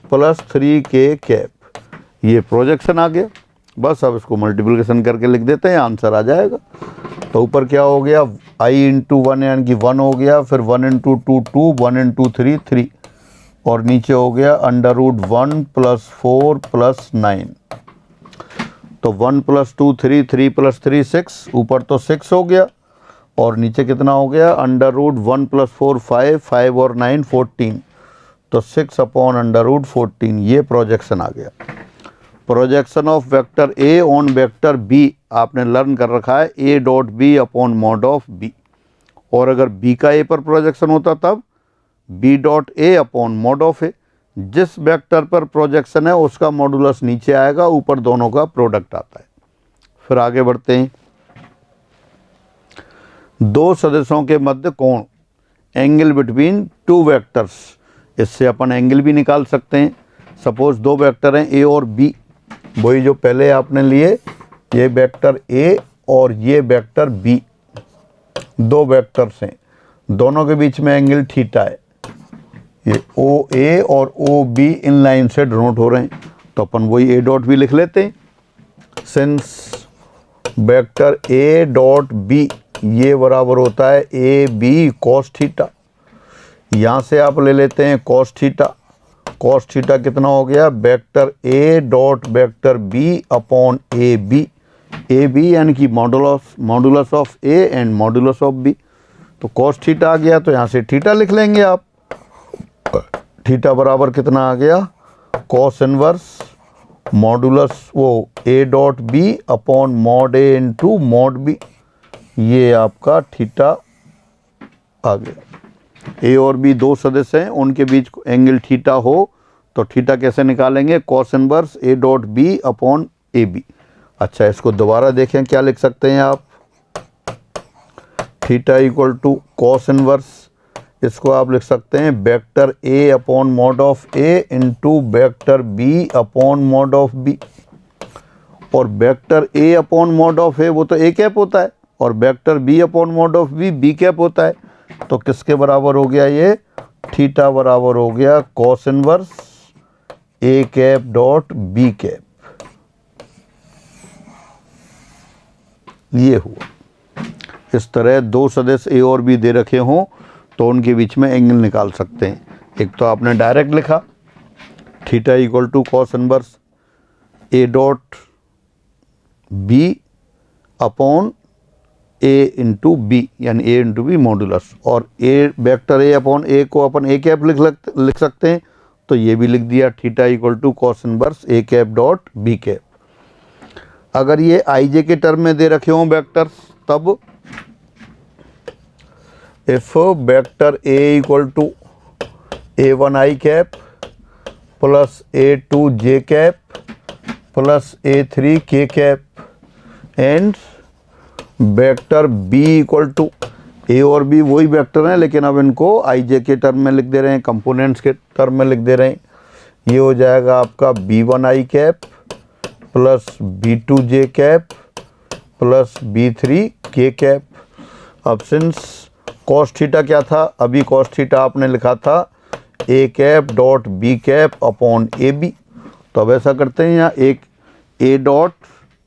Speaker 1: plus 3k cap. ये प्रोजेक्शन आ गया। बस अब इसको मल्टीप्लिकेशन करके लिख देते हैं, आंसर आ जाएगा। तो ऊपर क्या हो गया, i इंटू 1 यानी कि 1 हो गया, फिर 1 इंटू 2 2, 1 इंटू 3 3 और नीचे हो गया अंडर रूट 1 प्लस 4 प्लस 9। तो 1 प्लस 2 3, 3 प्लस 3 6, ऊपर तो 6 हो गया और नीचे कितना हो गया, अंडर रूट 1 प्लस 4 5, 5 और 9 14, तो 6 अपॉन अंडर रूट 14। ये प्रोजेक्शन आ गया। Projection of vector A on vector B आपने लर्न कर रखा है, A dot B upon mod of B. और अगर बी का ए पर प्रोजेक्शन होता तब B dot A upon mod of A. जिस वेक्टर पर प्रोजेक्शन है उसका मॉडुलस नीचे आएगा, ऊपर दोनों का प्रोडक्ट आता है। फिर आगे बढ़ते हैं। दो सदिशों के मध्य कोण, एंगल बिटवीन टू वेक्टर्स। इससे अपन एंगल भी निकाल सकते हैं। सपोज दो वेक्टर हैं ए और बी, वही जो पहले आपने लिए, ये वेक्टर ए और ये वेक्टर बी, दो वेक्टर्स हैं, दोनों के बीच में एंगल थीटा है। ये ओ ए और ओ बी इन लाइन से डिनोट हो रहे हैं, तो अपन वही ए डॉट बी लिख लेते हैं। Since vector A dot B ये बराबर होता है ए बी कॉस थीटा, यहाँ से आप ले लेते हैं कॉस थीटा। कॉस थीटा कितना हो गया, vector A dot vector B upon A B यानी कि modulus of A and modulus of B. तो कॉस थीटा आ गया, तो यहाँ से थीटा लिख लेंगे आप। थीटा बराबर कितना आ गया, कॉस इनवर्स मॉडुलस वो A dot B upon mod A into mod B. ये आपका थीटा आ गया। ए और बी दो सदस्य हैं, उनके बीच एंगल थीटा हो तो थीटा कैसे निकालेंगे, cos inverse A dot B upon A B. अच्छा, इसको दोबारा देखें, क्या लिख सकते हैं आप, theta equal to cos inverse, इसको आप लिख सकते हैं vector A upon mod of A into vector B upon mod of B. और vector A upon mod of A वो तो ए कैप होता है और vector B upon mod of B B cap होता है। तो किसके बराबर हो गया, ये थीटा बराबर हो गया cos inverse A cap dot B cap. ये हुआ। इस तरह दो सदस्य ए और बी दे रखे हों तो उनके बीच में एंगल निकाल सकते हैं। एक तो आपने डायरेक्ट लिखा theta equal to cos inverse A dot B upon A into B यानी ए इंटू बी मॉडुलस, और ए वेक्टर ए अपॉन ए को अपन ए कैप लिख सकते हैं, तो ये भी लिख दिया theta equal to cos inverse A cap dot B cap. अगर ये आई जे के टर्म में दे रखे हों वेक्टर्स, तब if vector A equal to A one i cap plus A two j cap plus A three k cap and vector B equal to, A और B वही vector हैं लेकिन अब इनको आई जे के टर्म में लिख दे रहे हैं, कंपोनेंट्स के टर्म में लिख दे रहे हैं। ये हो जाएगा आपका B one i cap plus B two j cap plus B three k cap. अब सिंस कॉस थीटा क्या था, अभी कॉस थीटा आपने लिखा था A cap dot B cap upon A B. तो अब ऐसा करते हैं, यहाँ एक A dot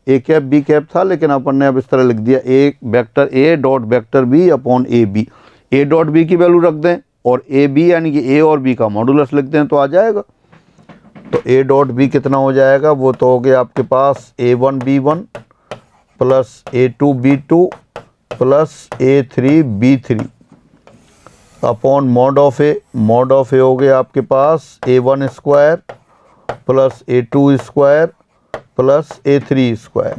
Speaker 1: A cap B cap था लेकिन अपन ने अब इस तरह लिख दिया A vector A dot vector B upon A B. A dot B की वैल्यू रख दें और ए बी यानी कि ए और बी का मॉडुलस लिख दें तो आ जाएगा। तो ए डॉट बी कितना हो जाएगा, वो तो हो गया आपके पास A one B one plus A two B two plus A three B three upon mod of A हो गया आपके पास A one square plus A two square plus A3 square,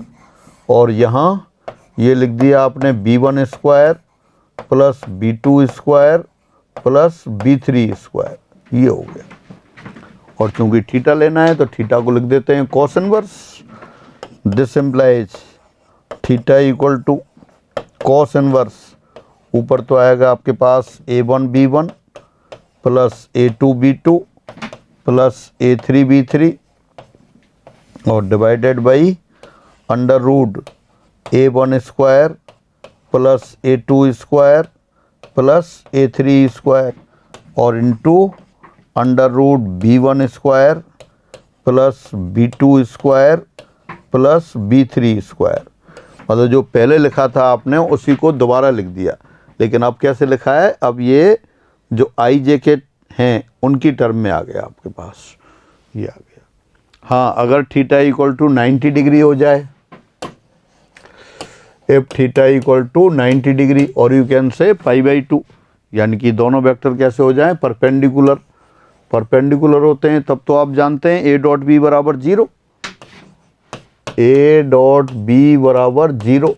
Speaker 1: और यहाँ ये लिख दिया आपने B1 square plus B2 square plus B3 square, ये हो गया। और चूंकि थीटा लेना है तो थीटा को लिख देते हैं cos inverse. This implies theta equal to cos inverse, ऊपर तो आएगा आपके पास A1 B1 plus A2 B2 plus A3 B3 और divided by under root A1 square plus A2 square plus A3 square और into under root B1 square plus B2 square plus B3 square. मतलब जो पहले लिखा था आपने उसी को दोबारा लिख दिया, लेकिन अब कैसे लिखा है, अब ये जो आई जे के हैं उनकी टर्म में आ गया आपके पास, ये आ गया। हाँ, अगर थीटा इक्वल टू 90 डिग्री हो जाए, if theta equal to 90 degree और यू कैन से π/2, यानी कि दोनों वेक्टर कैसे हो जाएं, परपेंडिकुलर। परपेंडिकुलर होते हैं तब तो आप जानते हैं A डॉट बी बराबर 0, A डॉट बी बराबर 0,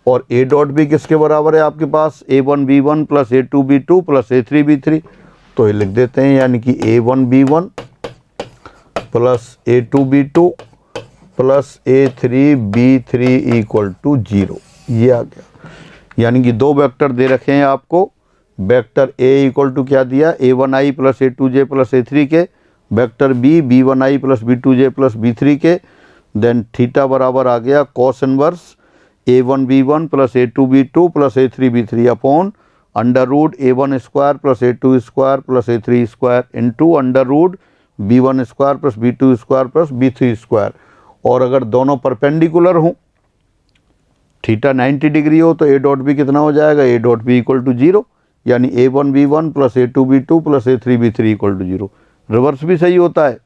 Speaker 1: और A डॉट बी किसके बराबर है आपके पास, A1 B1 plus A2 B2 plus A3 B3। तो ये लिख देते हैं, यानी कि A1 B1 plus A2 B2 plus A3 B3 equal to 0, ये आ गया। यानी कि दो वेक्टर दे रखे हैं आपको, वेक्टर A इक्वल टू क्या दिया, A1i plus A2j plus A3 के, vector B B1i plus B2j plus B3 के, देन थीटा बराबर आ गया cos inverse A1 B1 plus A2 B2 plus A3 B3 upon under root A1 square plus A2 square plus A3 square into under root B1 square plus B2 square plus B3 square. और अगर दोनों perpendicular हों, theta 90 degree हो, तो A dot B कितना हो जाएगा, A dot B equal to 0, यानी A1 B1 plus A2 B2 plus A3 B3 equal to 0। Reverse भी सही होता है।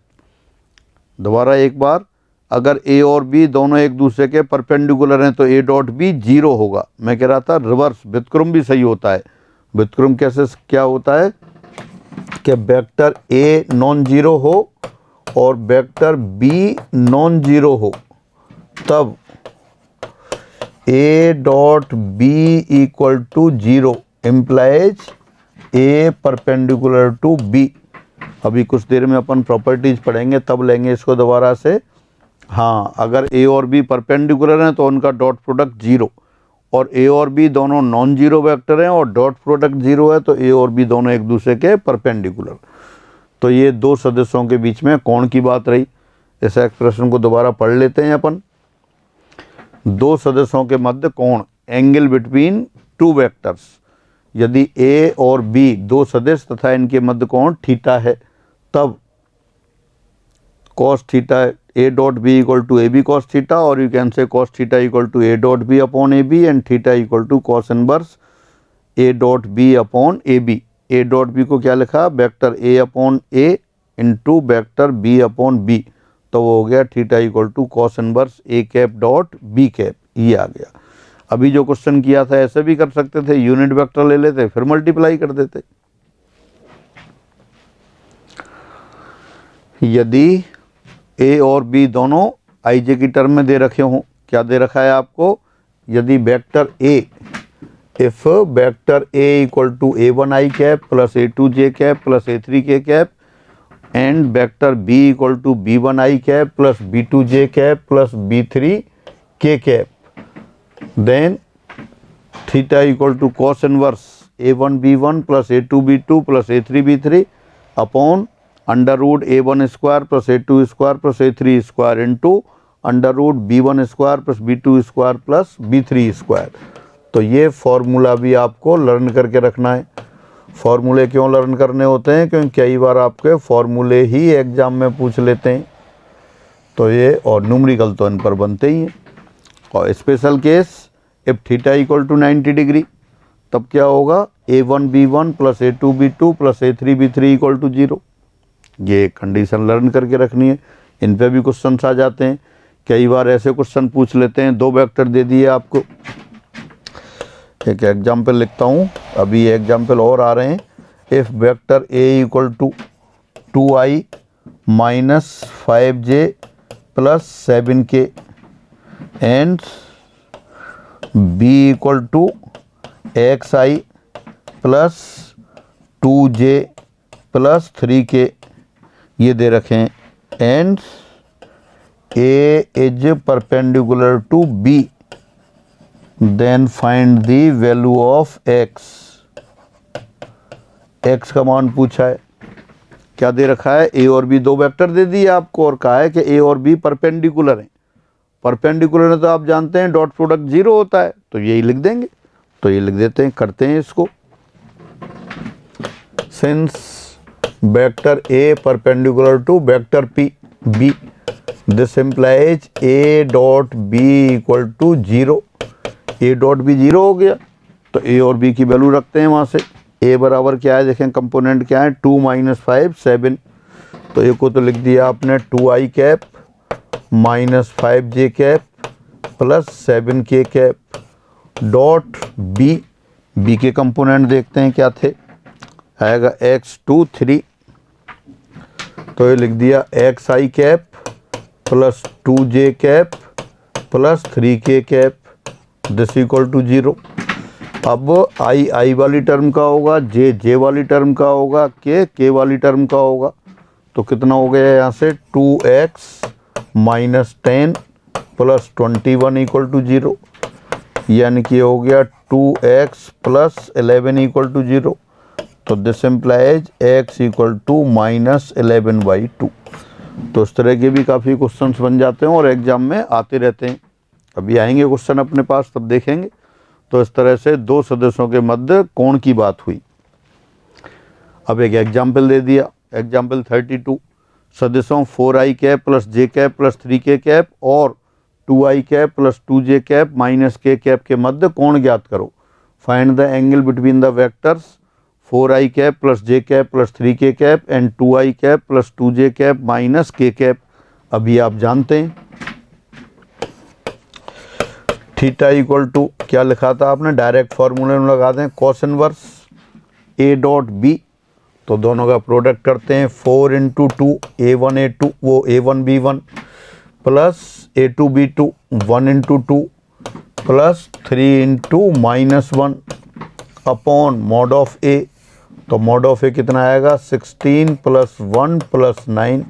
Speaker 1: दोबारा एक बार, अगर A और B दोनों एक दूसरे के परपेंडिकुलर हैं तो A डॉट बी 0 होगा। मैं कह रहा था रिवर्स व्युत्क्रम भी सही होता है। व्युत्क्रम कैसे क्या होता है कि वेक्टर A नॉन जीरो हो और वेक्टर B नॉन जीरो हो, तब A dot B equal to 0 implies A perpendicular to B। अभी कुछ देर में अपन प्रॉपर्टीज पढ़ेंगे तब लेंगे इसको दोबारा से। हाँ, अगर A और B परपेंडिकुलर हैं तो उनका डॉट प्रोडक्ट 0, और A और B दोनों नॉन जीरो वेक्टर हैं और डॉट प्रोडक्ट 0 है, तो A और B दोनों एक दूसरे के परपेंडिकुलर। तो ये दो सदस्यों के बीच में कोण की बात रही। इस एक्सप्रेशन को दोबारा पढ़ लेते हैं अपन। दो सदस्यों के मध्य कोण, एंगल बिटवीन टू वेक्टर्स, यदि A और B दो सदस्य तथा इनके मध्य कोण थीटा है, तब cos theta A dot B equal to AB cos theta, और you can say cos theta equal to A dot B upon AB and theta equal to cos inverse A dot B upon AB। A dot B को क्या लिखा, vector A upon A into vector B upon B, तो वो हो गया theta equal to cos inverse A cap dot B cap, ये आ गया। अभी जो क्वेश्चन किया था ऐसे भी कर सकते थे, यूनिट वेक्टर ले लेते फिर मल्टीप्लाई कर देते। यदि A और B दोनों आई जे की टर्म में दे रखे हों, क्या दे रखा है आपको, यदि vector A, if vector A equal to A1i cap plus A2j cap plus A3k cap and vector B equal to B1i cap plus B2j cap plus B3k cap, then theta equal to cos inverse A1 B1 plus A2 B2 plus A3 B3 upon under root A1 square plus A2 square plus A3 square into under root B1 square plus B2 square plus B3 square. तो ये formula भी आपको learn करके रखना है। फॉर्मूले क्यों learn करने होते हैं, क्योंकि कई बार आपके फॉर्मूले ही एग्जाम में पूछ लेते हैं, तो ये और न्यूमेरिकल तो इन पर बनते ही हैं। और special case, if theta equal to 90 degree, तब क्या होगा, A1 B1 plus A2 B2 plus A3 B3 equal to 0। ये कंडीशन लर्न करके रखनी है। इन पे भी क्वेश्चन आ जाते हैं, कई बार ऐसे क्वेश्चन पूछ लेते हैं, दो वेक्टर दे दिए आपको। एक एग्जाम्पल लिखता हूँ, अभी एग्जाम्पल और आ रहे हैं। If vector A equal to 2i minus 5j plus 7k and b equal to xi plus 2j plus 3k ये दे रखे हैं and a is perpendicular to b then find the value of x का मान पूछा है। क्या दे रखा है, a और b दो वेक्टर दे दिए आपको और कहा है कि a और b परपेंडिकुलर हैं। परपेंडिकुलर है तो आप जानते हैं डॉट प्रोडक्ट 0 होता है, तो यही लिख देंगे। तो ये लिख देते हैं, करते हैं इसको। Since vector a perpendicular to vector b this implies a dot b equal to 0। a dot b 0 हो गया तो a और b की वैल्यू रखते हैं वहाँ से। a बराबर क्या है, देखें कंपोनेंट क्या है, 2 - 5 7। तो a को तो लिख दिया आपने 2i cap minus 5j cap plus 7k cap dot b के कंपोनेंट देखते हैं क्या थे, आएगा x2 3। तो ये लिख दिया xi cap plus 2j cap plus 3k cap this equal to 0। अब i वाली टर्म का होगा, j वाली टर्म का होगा, k वाली टर्म का होगा। तो कितना हो गया यहाँ से 2x minus 10 plus 21 equal to 0, यानी कि हो गया 2x प्लस 11 इक्वल टू 0। तो this implies x equal to -11/2। तो इस तरह के भी काफ़ी क्वेश्चंस बन जाते हैं और एग्जाम में आते रहते हैं। अभी आएंगे क्वेश्चन अपने पास, तब देखेंगे। तो इस तरह से दो सदस्यों के मध्य कोण की बात हुई। अब एक एग्जाम्पल दे दिया, एग्जाम्पल 32। सदस्यों 4i cap plus j cap plus 3k cap और 2i cap plus 2j cap minus k cap के मध्य कोण ज्ञात करो। Find the angle between the vectors 4i cap plus j cap plus 3k cap and 2i cap plus 2j cap minus k cap. अभी आप जानते हैं theta equal to क्या लिखा था आपने, डायरेक्ट फार्मूले में लगा दें cos inverse a dot b। तो दोनों का प्रोडक्ट करते हैं 4 × 2 a1 a2 वो a1 b1 plus a2 b2 1 × 2 plus 3 × -1 upon mod of a। तो मॉड ऑफ a कितना आएगा 16 + 1 + 9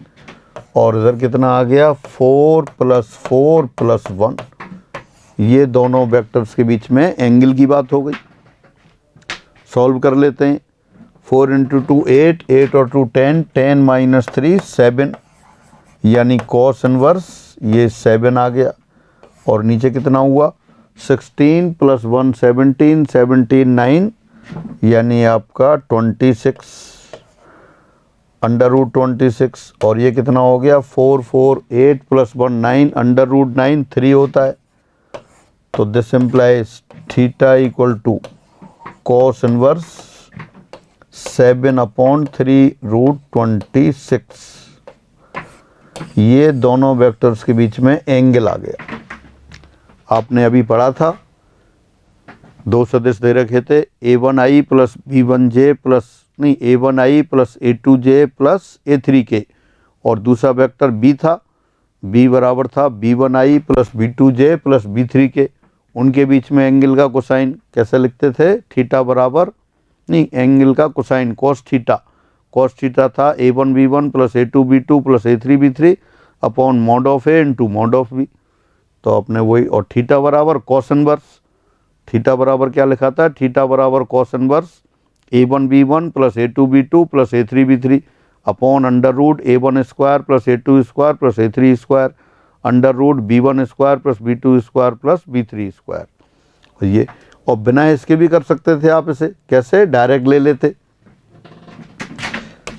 Speaker 1: और इधर कितना आ गया 4 + 4 + 1। ये दोनों वेक्टर्स के बीच में एंगल की बात हो गई। सॉल्व कर लेते हैं। 4 × 2 8 8 और 2 10 10 - 3 7 यानी कॉस इनवर्स ये 7 आ गया। और नीचे कितना हुआ 16 + 1 17 17 9 यानी आपका 26 √26। और ये कितना हो गया 4 4 8 + 1 9 √9 3 होता है। तो this implies theta equal to cos inverse 7/3 √26। ये दोनों वेक्टर्स के बीच में एंगल आ गया। आपने अभी पढ़ा था, दो सदिश दे रखे थे a1i प्लस b1j प्लस नहीं a1i plus a2j plus a3k और दूसरा वेक्टर b था, b बराबर था b1i plus b2j plus b3k। उनके बीच में एंगल का कोसाइन कैसे लिखते थे, थीटा बराबर नहीं एंगल का कोसाइन कॉस थीटा था a1 b1 plus a2 b2 plus a3 b3 upon mod of a into mod of b। तो अपने वही, और थीटा बराबर कॉस इनवर्स, थीटा बराबर क्या लिखा था, थीटा बराबर cos inverse a1 b1 plus a2 b2 plus a3 b3 upon √a1² plus a2² plus a3² √b1² plus b2² plus b3²। ये और बिना इसके भी कर सकते थे आप, इसे कैसे डायरेक्ट ले लेते।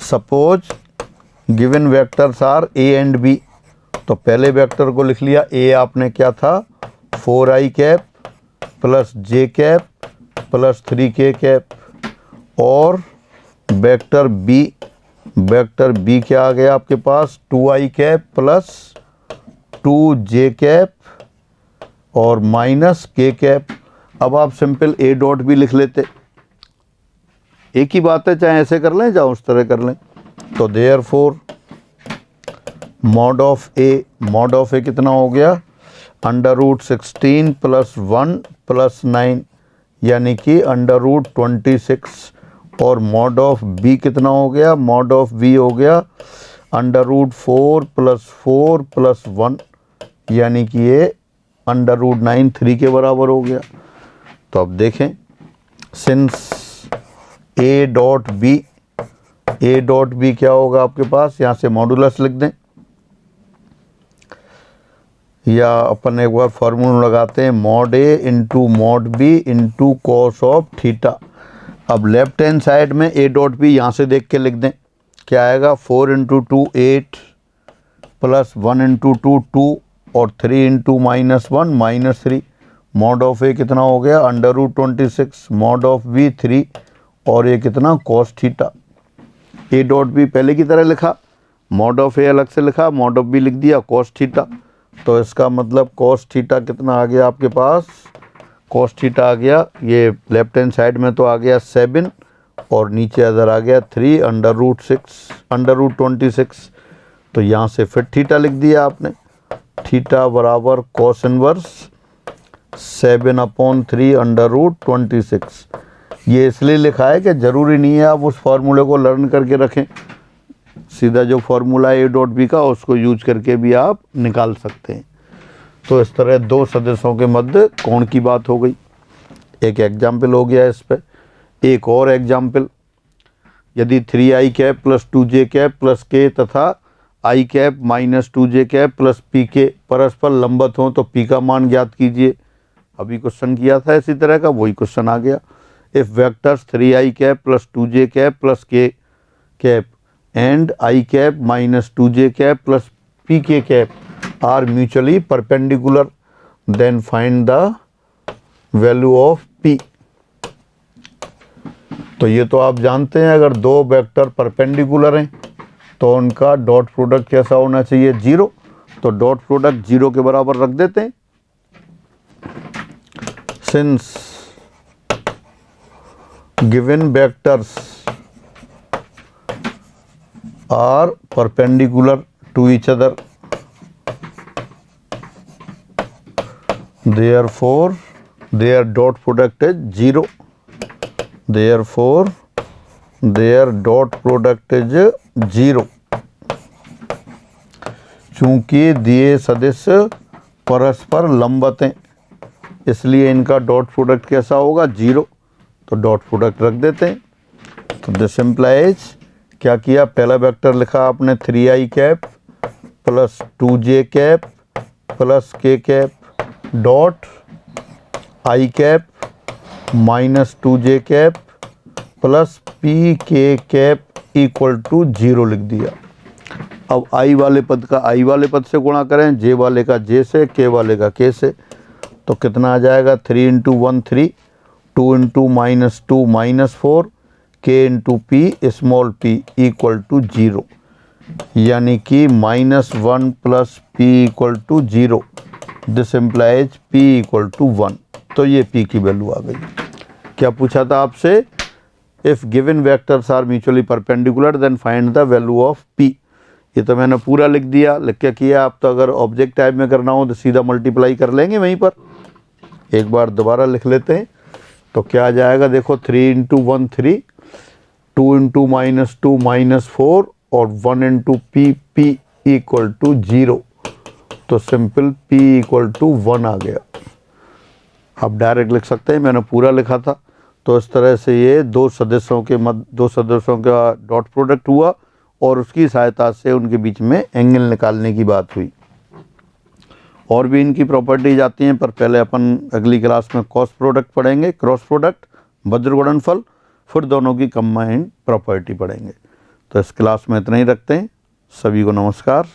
Speaker 1: Suppose given vectors are a and b। तो पहले वेक्टर को लिख लिया a, आपने क्या था 4i cap plus j cap plus 3k cap और वेक्टर b क्या आ गया आपके पास 2i cap plus 2j cap और माइनस k कैप। अब आप सिंपल a डॉट भी लिख लेते, एक ही बात है, चाहे ऐसे कर लें चाहे उस तरह कर लें। तो देयरफॉर मॉड ऑफ ए कितना हो गया, √16 + 1 + 9 यानी कि √26। और मॉड ऑफ बी कितना हो गया, मॉड ऑफ बी हो गया √4 + 4 + 1 यानी कि ये √9 3 के बराबर हो गया। तो अब देखें, सिंस ए डॉट बी क्या होगा आपके पास, यहाँ से मॉडुलस लिख दें या अपन एक बार फॉर्मूला लगाते हैं, mod A into mod B into cos of theta. अब लेफ्ट हैंड साइड में ए डॉट बी यहाँ से देख के लिख दें, क्या आएगा, 4 × 2 8 + 1 × 2 2 और 3 × -1 -3। मॉड ऑफ ए कितना हो गया, √26, मॉड ऑफ बी 3 और ये कितना, cos theta. A dot B पहले की तरह लिखा, मॉड ऑफ ए अलग से लिखा, मॉड ऑफ बी लिख दिया कॉस थीटा। तो इसका मतलब कॉस थीटा कितना आ गया आपके पास, कॉस थीटा आ गया, ये लेफ्ट हैंड साइड में तो आ गया 7 और नीचे इधर आ गया 3 √26। तो यहाँ से फिर थीटा लिख दिया आपने, थीटा बराबर कॉस इनवर्स 7/3 √26। ये इसलिए लिखा है कि ज़रूरी नहीं है आप उस फार्मूले को लर्न करके रखें, सीधा जो फार्मूला ए डॉट बी का उसको यूज करके भी आप निकाल सकते हैं। तो इस तरह दो सदस्यों के मध्य कोण की बात हो गई। एक एग्जाम्पल हो गया इस पर। एक और एग्जाम्पल, यदि 3i cap + 2j cap + k तथा i cap - 2j cap + pk परस्पर लंबत हों तो p का मान ज्ञात कीजिए। अभी क्वेश्चन किया था इसी तरह का, वही क्वेश्चन आ गया। If vectors 3i cap + 2j cap + k cap and i cap - 2j cap + pk cap are mutually perpendicular, then find the value of p। तो ये तो आप जानते हैं, अगर दो वेक्टर परपेंडिकुलर हैं तो उनका डॉट प्रोडक्ट कैसा होना चाहिए, 0। तो डॉट प्रोडक्ट 0 के बराबर रख देते हैं। Since given vectors are perpendicular to each other, therefore their dot product is 0। Therefore their dot product is 0। चूंकि दिए सदिश परस्पर लंबत हैं इसलिए इनका डॉट प्रोडक्ट कैसा होगा, 0। तो डॉट प्रोडक्ट रख देते हैं। तो दिस इम्प्लाइज, क्या किया, पहला वेक्टर लिखा आपने 3i cap + 2j cap + k cap dot i cap - 2j cap + pk cap = 0 लिख दिया। अब i वाले पद का i वाले पद से गुणा करें, j वाले का j से, k वाले का k से। तो कितना आ जाएगा, 3 × 1 3, 2 × -2 -4, k × p स्मॉल p = 0 यानी कि -1 + p = 0। This implies p = 1। तो ये p की वैल्यू आ गई। क्या पूछा था आपसे, if given vectors are mutually perpendicular then find the value of p। ये तो मैंने पूरा लिख दिया, लिख के किया। आप तो अगर ऑब्जेक्ट टाइप में करना हो तो सीधा मल्टीप्लाई कर लेंगे वहीं पर। एक बार दोबारा लिख लेते हैं तो क्या आ जाएगा, देखो 3 × 1 3, 2 × -2 -4 और 1 × p = 0। तो सिंपल p = 1 आ गया। आप डायरेक्ट लिख सकते हैं, मैंने पूरा लिखा था। तो इस तरह से ये दो सदस्यों का डॉट प्रोडक्ट हुआ और उसकी सहायता से उनके बीच में एंगल निकालने की बात हुई। और भी इनकी प्रॉपर्टीज आती हैं, पर पहले अपन अगली क्लास में क्रॉस प्रोडक्ट पढ़ेंगे, क्रॉस प्रोडक्ट, वज्र गुणनफल, फिर दोनों की कंबाइंड प्रॉपर्टी पढ़ेंगे। तो इस क्लास में इतना ही रखते हैं। सभी को नमस्कार।